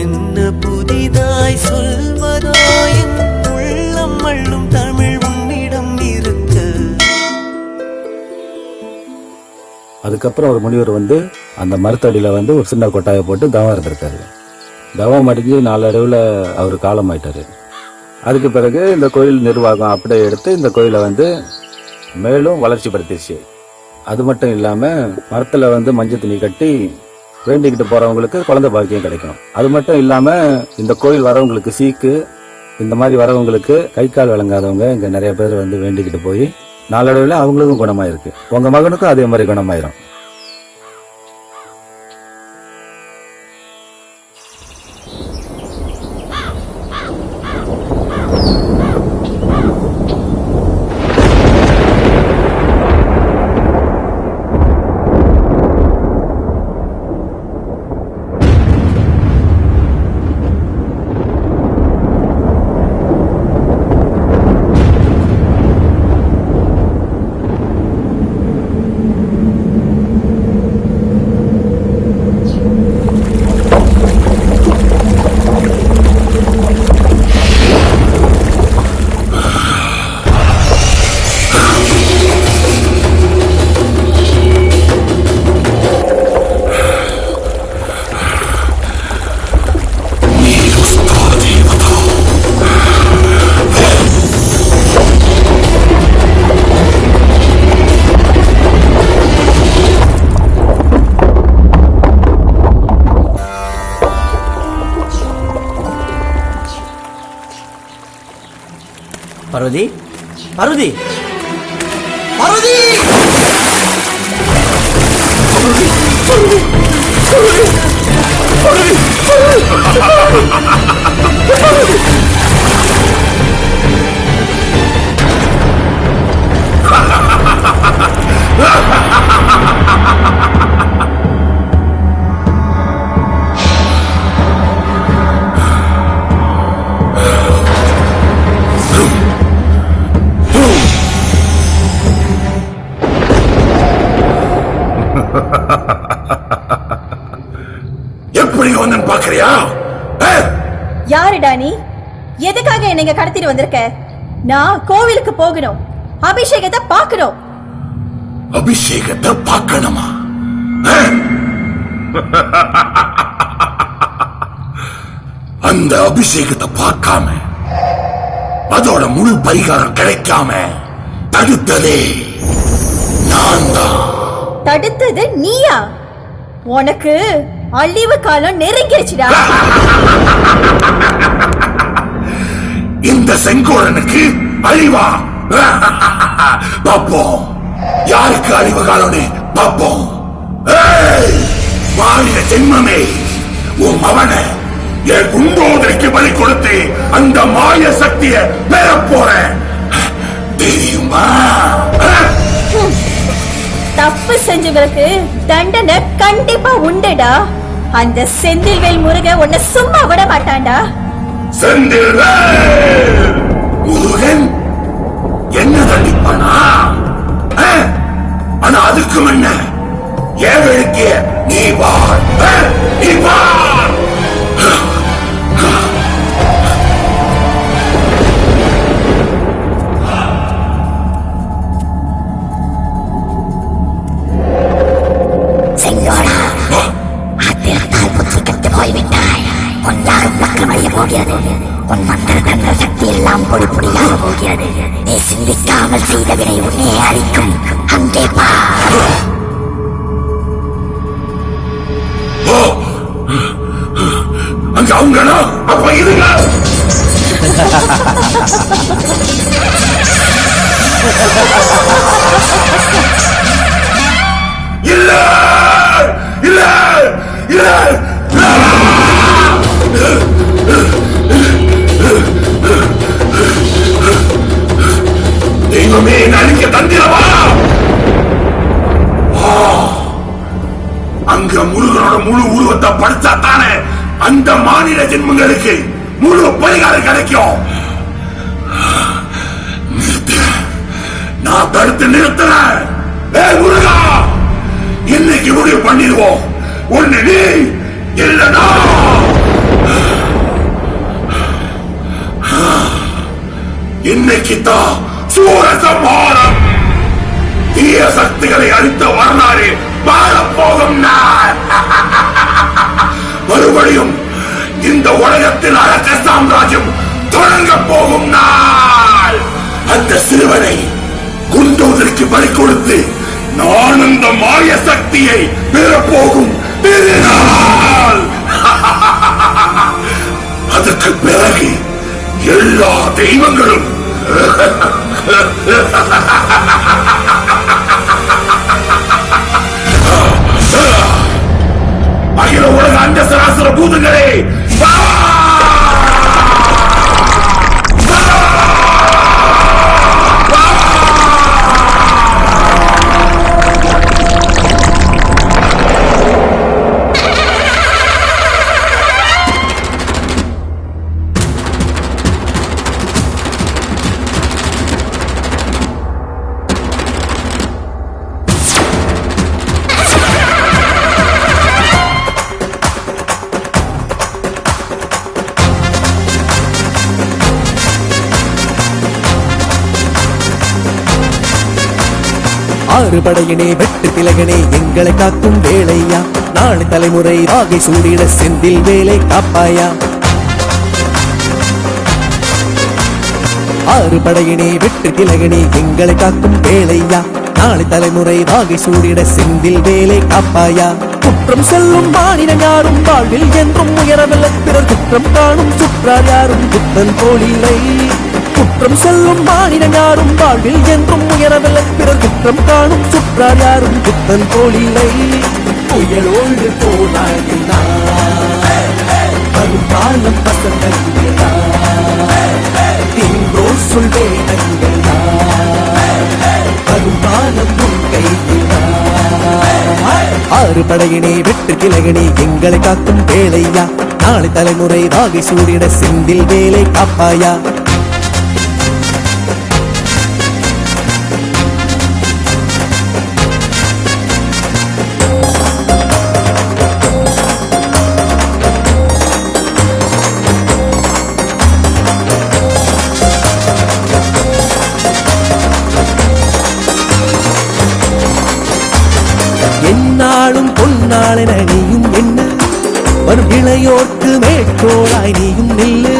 என்ன புதிதாய் சொல்வதோ என் உள்ளம் அள்ளும் தமிழ் உன்னிடம் இருக்க. அதுக்கப்புறம் ஒரு முனிவர் வந்து அந்த மரத்தடியில வந்து ஒரு சின்ன கொட்டாயை போட்டு தவம் இருந்திருக்காரு. தவம் அடிஞ்சு நாளடைவில் அவர் காலமாயிட்டாரு. அதுக்கு பிறகு இந்த கோயில் நிர்வாகம் அப்படியே எடுத்து இந்த கோயிலை வந்து மேலும் வளர்ச்சி படுத்திடுச்சு. அது மட்டும் இல்லாம மரத்துல வந்து மஞ்சள் துணி கட்டி வேண்டிக்கிட்டு போறவங்களுக்கு குழந்தை பாக்கியம் கிடைக்கும். அது மட்டும் இல்லாம இந்த கோயில் வரவங்களுக்கு சீக்கு, இந்த மாதிரி வரவங்களுக்கு கை கால் விளங்காதவங்க இங்க நிறைய பேர் வந்து வேண்டிக்கிட்டு போய் நாளடைவில் அவங்களுக்கும் குணமாயிருக்கு. உங்க மகனுக்கும் அதே மாதிரி குணமாயிரும். பார்வதி, பார்வதி, பார்வதி! எப்படி வந்து பாக்குறியா? யாருடா நீ? எதுக்காக என்னை கடத்திட்டு வந்திருக்க? நான் கோவிலுக்கு போகணும், அபிஷேகத்தை பார்க்கணும். அபிஷேகத்தை பார்க்கணுமா? அந்த அபிஷேகத்தை பார்க்காம அதோட முழு பரிகாரம் கிடைக்காம தடுத்ததே நான் தான். தடுத்தது நீயா? உனக்கு அழிவு காலம் நெருங்கிருச்சுடா. இந்த செங்கோடனுக்கு அழிவா? பாப்போம் யாருக்கு அழிவு காலம்னு பாப்போம். மாநில ஜென்மமே, உன் மவனை என் குண்டோதரைக்கு பலி கொடுத்து அந்த மாய சக்தியை பெற போறேன், தெரியுமா? தப்பு செஞ்சவங்களுக்கு தண்டனை கண்டிப்பா உண்டுடா. அந்த செந்தில்வேல் முருகன் உன்னை சும்மா விட மாட்டான்டா. செந்தில்வேல் முருகன் என்ன தண்டிப்பானா? ஆனா அதுக்கு முன்ன ஏவழுக்கிய நீ பார், நீ பார். செங்கோடா, ஆத்திரத்தால் புத்தி கெட்டு போய்விட்டாய். கொண்டாடும் பக்கம் அழிய போகிறது. உன் மந்திர தந்திர சக்தி எல்லாம் பொடி பொடியாக போகிறது. நீ சிந்திக்காமல் செய்த வினை உன்னை அழிக்கும். அங்கே பார். அங்க அவங்களா? அப்ப இதுங்க இல்ல இல்ல இல்ல. தெய்வமே, நடிக்க தந்திரவா? அங்க முருகனோட முழு உருவத்தை படிச்சா தானே அந்த மாநில ஜென்மங்களுக்கு முழு பரிகாரம் கிடைக்கும். நான் தடுத்து நிறுத்துறேன். முருகா, இன்னைக்கு முடிவு பண்ணிடுவோம். ஒண்ணு நீ இல்லனா இன்னைக்கு தான் சூரசம்ஹாரம். தீய சக்திகளை அழித்த வரலாறு மாறப்போகும் நாள். மறுபடியும் இந்த உலகத்தில் அரக்க சாம்ராஜ்யம் தொடங்க போகும் நாள். அந்த சிறுவனை குண்டோதரிக்கு பலி கொடுத்து நான் அந்த மாய சக்தியை பெறப்போகும் திருநாள். அதற்கு பிறகு எல்லா தெய்வங்களும் அகில உலக அண்ட சராசர பூதங்களே ஆறுபடையினே வெட்டு திலகனே எங்களை காக்கும் வேளையா. நாளை தலைமுறை வாகை சூடிட செந்தில் வேலை காப்பாயா. ஆறுபடையினே வெட்டு திலகனே எங்களை காக்கும் வேளையா. நாளை தலைமுறை வாகை சூடிட செந்தில் வேலை காப்பாயா. குற்றம் செல்லும் மாநிலம் யாரும் வாழ்வில் என்றும் உயரவில்லை. பிறர் குற்றம் காணும் சுற்றார் யாரும் புத்தன் போலில்லை. குற்றம் சொல்லும் மாநிலம் யாரும் வாழ்வில் என்றும் உயரவில்லை பிறர் குற்றம் காணும் சுற்றார் யாரும் குத்தன் போலில்லை புயலோடு போனாடினார் வரும் காலம் பசங்கள் சொல்வேனங்கள் வரும் காலம் உன் கைதினார் ஆறு படையினே வெற்றி கிழகனே எங்களை காக்கும் வேலையா நாளை தலைமுறை வாகை சூடிட செந்தில் வேலை காப்பாயா என்னாலும் பொன்னாளென நீயும் என்ன வரும் இளையோர்க்கு மேற்கோளாய் நீயும் நில்லு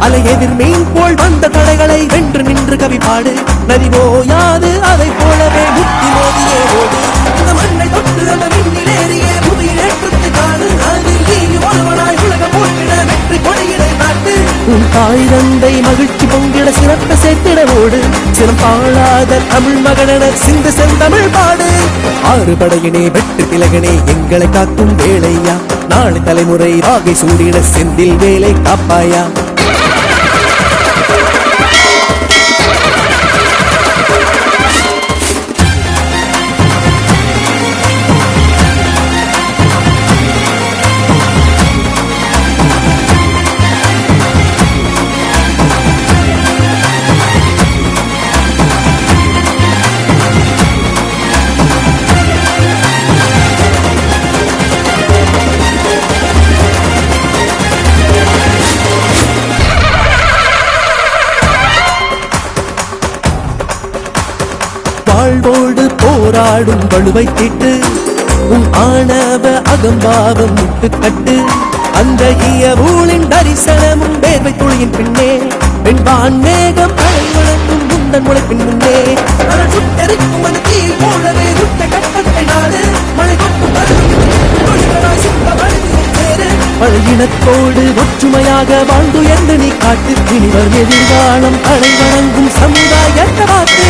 அலை எதிர் மீன் போல் வந்த தடைகளை வென்று நின்று கவி பாடு நதி போயாது அதை போலவே முத்தி மோதியே ஓடு இந்த மண்ணை தொட்டு அந்த விண்ணிலேறியே புதிய ஏற்றத்தை காடு அதில் நீ ஒருவனாய் உலக போட்டிட வெற்றி கொடியினை நாட்டு உன் தாய் தந்தை மகிழ்ச்சி பொங்கிட சிறப்ப சேர்த்திட ஓடு சினம் பாழாத தமிழ் மகனென சிந்து செந்தமிழ் பாடு ஆறு படையினே வெற்றி திலகனே எங்களை காக்கும் வேலையா நாளை தலைமுறை வாகை சூடிட செந்தில் வேலை காப்பாயா வாழ்வோடு போராடும் வலுவை தீட்டு உன் ஆணவ அகம்பாவம் முட்டு கட்டு அந்த இயவூளின் தரிசனமும் வேர்வை துளியின் பின்னே பெண்பான் மேகம் அலை வளர்க்கும் முந்தன் முளைப்பின் முன்னே சுட்டெரிக்கும் அது தீ போலவே சுட்ட கட்டத்தை நாடு மழை கொட்டும் பழையினத்தோடு ஒற்றுமையாக வாழ்ந்துயர்ந்து நீ காட்டு இனிவர் எதிர்காலம் அலை வணங்கும் சமுதாயத்தை பார்த்து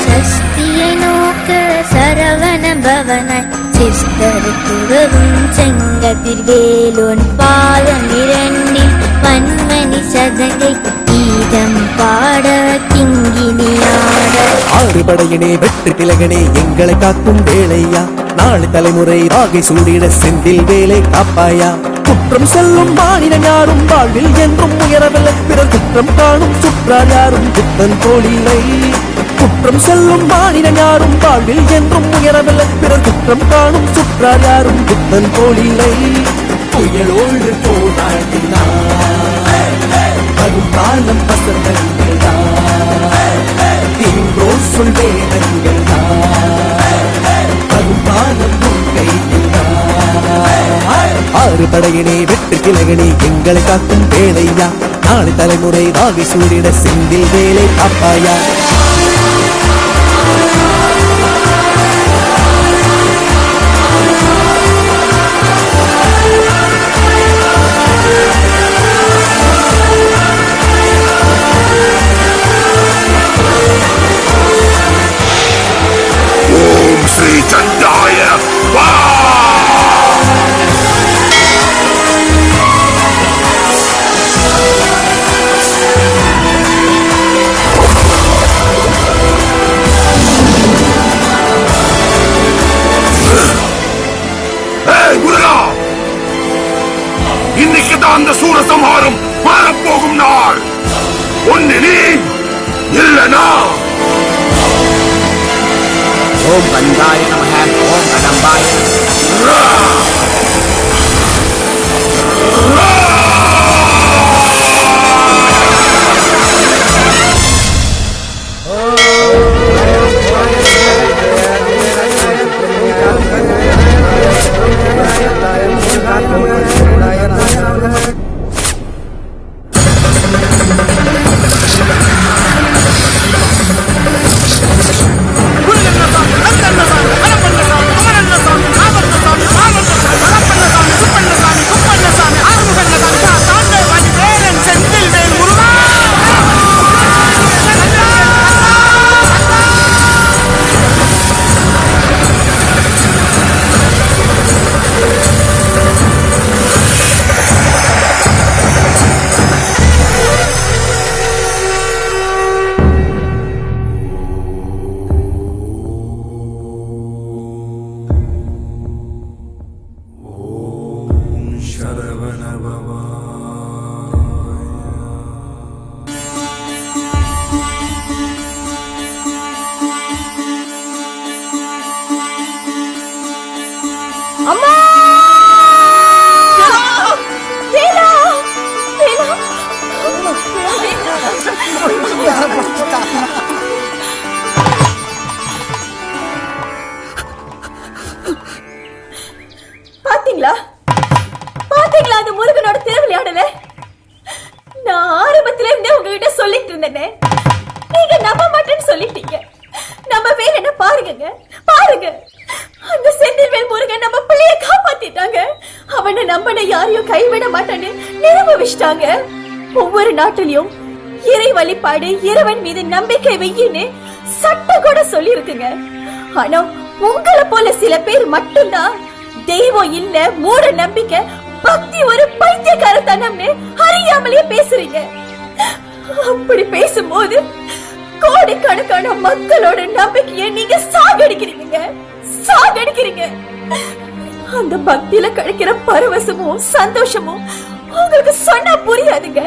சஷ்டியை நோக்க சரவண பவனாய் சிஸ்தருக்குறவும் செங்கதிர் வேலோன் பாதம் இரண்டில் பன்மணி சதங்கை கீதம் பாட கிங்கினியாட ஆறு படையினே வெற்றி திலகனே எங்களை காக்கும் வேலையா நாளை தலைமுறை வாகை சூடிட செந்தில் வேலை காப்பாயா குற்றம் சொல்லும் மாநிலம் யாரும் வாழ்வில் என்றும் உயரவில்லை பிறர் குற்றம் காணும் சுற்றார் யாரும் குத்தன் போலில்லை குற்றம் சொல்லும் மாநிலம் யாரும் வாழ்வில் என்றும் உயரவில்லை பிறர் குற்றம் காணும் சுற்றார் யாரும் குத்தன் போலில்லை புயலோடு போராடினார் வரும் காலம் பசங்கள் சொல்வேனங்கள் வரும் காலம் உன் கைதினார் ஆறு படையினே வெற்றி கிழகனே எங்களை காக்கும் வேலையா நாளை தலைமுறை வாகை சூடிட செந்தில் வேலை காப்பாயா ஓம் ஸ்ரீ சண்டாய வா இன்னைக்கு தான் அந்த சூரசம்ஹாரம் மாறப்போகும் நாள். ஒன்னு நீ இல்லனா ஓம் கந்தாய நமஹ ஓம் கடம்பாய சரவண பவா. அம்மா! வேலா! வேலா! பாத்தீங்களா பாத்தீங்களா அந்த முருகனோட திருவிளையாடல? நான் ஆரம்பத்துல இருந்தே உங்ககிட்ட சொல்லிட்டு இருந்தேனே, நீங்க நம்ப மாட்டேன்னு சொல்லிட்டீங்க. நம்ம வேலைன்னா பாருங்க பாருங்க, அந்த செந்தில்வேல் முருகன் நம்ம பிள்ளைய காப்பாத்திட்டாங்க. அவனை நம்பன யாரையும் கைவிட மாட்டான்னு நிரூபிச்சிட்டாங்க. ஒவ்வொரு நாட்டிலையும் இறை வழிபாடு, இறைவன் மீது நம்பிக்கை வையின்னு சட்டம் கூட சொல்லி இருக்குங்க. ஆனா உங்களை போல சில பேர் மட்டும்தான் தெய்வம் இல்ல, மூட நம்பிக்கை, பக்தி ஒரு பைத்தியக்காரத்தனம்னு அறியாமலே பேசுறீங்க. அப்படி பேசும்போது கோடிக்கணக்கான மக்களோட நம்பிக்கையை நீங்க சாகடிக்கிறீங்க. அந்த பக்தியில கிடைக்கிற பரவசமும் சந்தோஷமும் உங்களுக்கு சொன்னா புரியாதுங்க.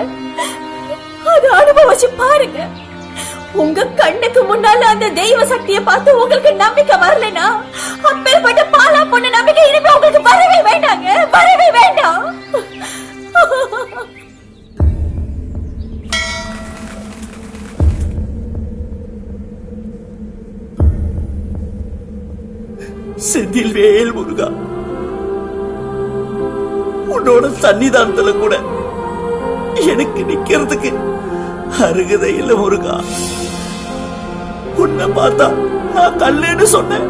அது அனுபவிச்சு பாருங்க. உங்க கண்ணுக்கு முன்னால அந்த தெய்வ சக்தியை பார்த்து உங்களுக்கு நம்பிக்கை வரலனா, அப்பேற்பட்ட பாலா பொண்ணு நம்பிக்கை இனிமே உங்களுக்கு வரவே வேண்டாங்க, வரவே வேண்டாம். செந்தில்வேல் முருகா, உன்னோட சன்னிதானத்துல கூட எனக்கு நிக்கிறதுக்கு அருகதை இல்ல முருகா. உன்னை பார்த்தா நான் கல்லுன்னு சொன்னேன்,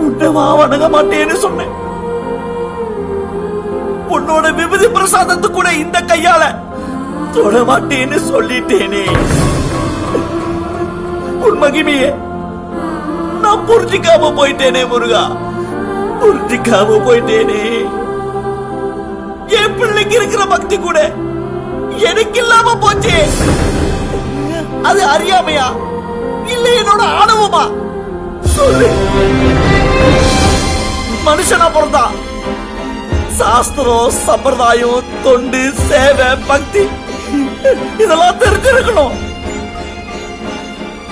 உன்னை வணங்க மாட்டேன்னு சொன்னேன். உன்னோட விபதி பிரசாதத்தை கூட இந்த கையால தொட மாட்டேன்னு சொல்லிட்டேனே. உன் மகிமையே நான் புரிஞ்சிக்காம போயிட்டேனே முருகா, புரிஞ்சிக்காம போயிட்டேனே. என் பிள்ளைக்கு இருக்கிற பக்தி கூட எனக்கு இல்லாம போச்சு. அது அறியாமையா இல்ல என்னோட ஆணவமா? சொல்லு. மனுஷனா பிறந்தா சாஸ்திரம், சம்பிரதாயம், தொண்டு, சேவை, பக்தி இதெல்லாம் தெரிஞ்சிருக்கணும்.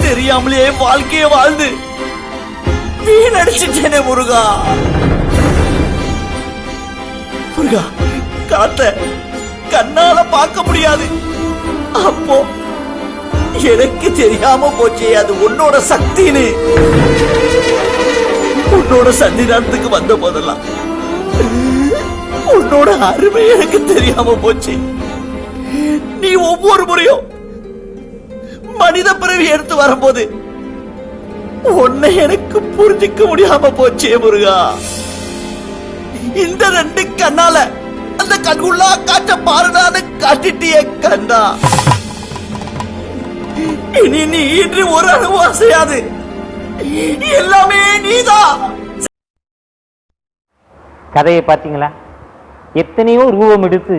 தெரியாமலே வாழ்க்கைய வாழ்ந்து வீணடிச்சிட்டேனே முருகா. முருகா, காத்த கண்ணால பார்க்க முடியாது, அப்போ எனக்கு தெரியாம போச்சே அது உன்னோட சக்தின்னு. உன்னோட சன்னிதானத்துக்கு வந்த போதெல்லாம் உன்னோட அருமை எனக்கு தெரியாம போச்சு. நீ ஒவ்வொரு முறையும் மனித பிறவி எடுத்து வரும்போது உன்னை எனக்கு புரிஞ்சிக்க முடியாம போச்சே முருகா. இந்த ரெண்டு கண்ணால அந்த கண்குள்ளா காற்ற பாருடான்னு காட்டிட்டிய கண்ணா. இனி நீ இன்று ஒரு அணுவும் அசையாது, எல்லாமே நீதான். கதையை பார்த்தீங்களா? எத்தனையோ ரூபம் எடுத்து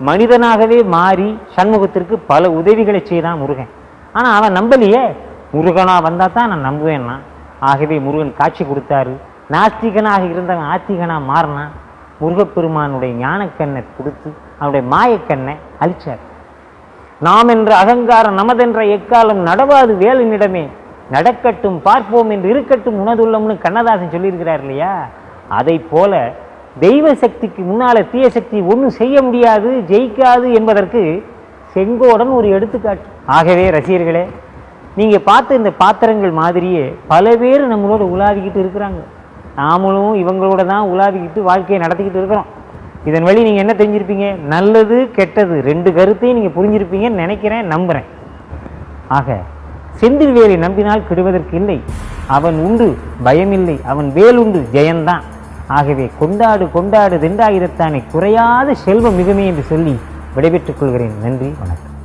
மனிதனாகவே மாறி சண்முகத்திற்கு பல உதவிகளை செய்தான் முருகன். ஆனா அவன் நம்பலையே. முருகனா வந்தா தான் நான் நம்புவேன்னா. ஆகவே முருகன் காட்சி கொடுத்தாரு. நாஸ்திகனாக இருந்தவன் ஆத்திகனா மாறினான். முருகப்பெருமானுடைய ஞானக்கண்ணை கொடுத்து அவனுடைய மாயக்கண்ணை அழிச்சார். நாம் என்ற அகங்காரம் நமதென்ற எக்காலம் நடவாது வேலனிடமே, நடக்கட்டும் பார்ப்போம் என்று இருக்கட்டும் உணதுள்ளம்னு கண்ணதாசன் சொல்லியிருக்கிறார் இல்லையா? அதை போல தெய்வ சக்திக்கு முன்னால தீய சக்தி ஒன்றும் செய்ய முடியாது, ஜெயிக்காது என்பதற்கு செங்கோடன் ஒரு எடுத்துக்காட்டு. ஆகவே ரசிகர்களே, நீங்க பார்த்த இந்த பாத்திரங்கள் மாதிரியே பல பேர் நம்மளோட உலாவிக்கிட்டு இருக்கிறாங்க. நாமளும் இவங்களோட தான் உலாவிக்கிட்டு வாழ்க்கையை நடத்திக்கிட்டு இருக்கிறோம். இதன் வழி நீங்க என்ன தெரிஞ்சிருப்பீங்க? நல்லது கெட்டது ரெண்டு கருத்தையும் நீங்க புரிஞ்சிருப்பீங்கன்னு நினைக்கிறேன், நம்புறேன். ஆக செந்தில்வேலை நம்பினால் கெடுவதற்கு இல்லை, அவன் உண்டு பயமில்லை, அவன் வேல் உண்டு ஜெயந்தான். ஆகவே கொண்டாடு கொண்டாடு 2000 குறையாத செல்வம் மிகுமே என்று சொல்லி விடைபெற்றுக் கொள்கிறேன். நன்றி, வணக்கம்.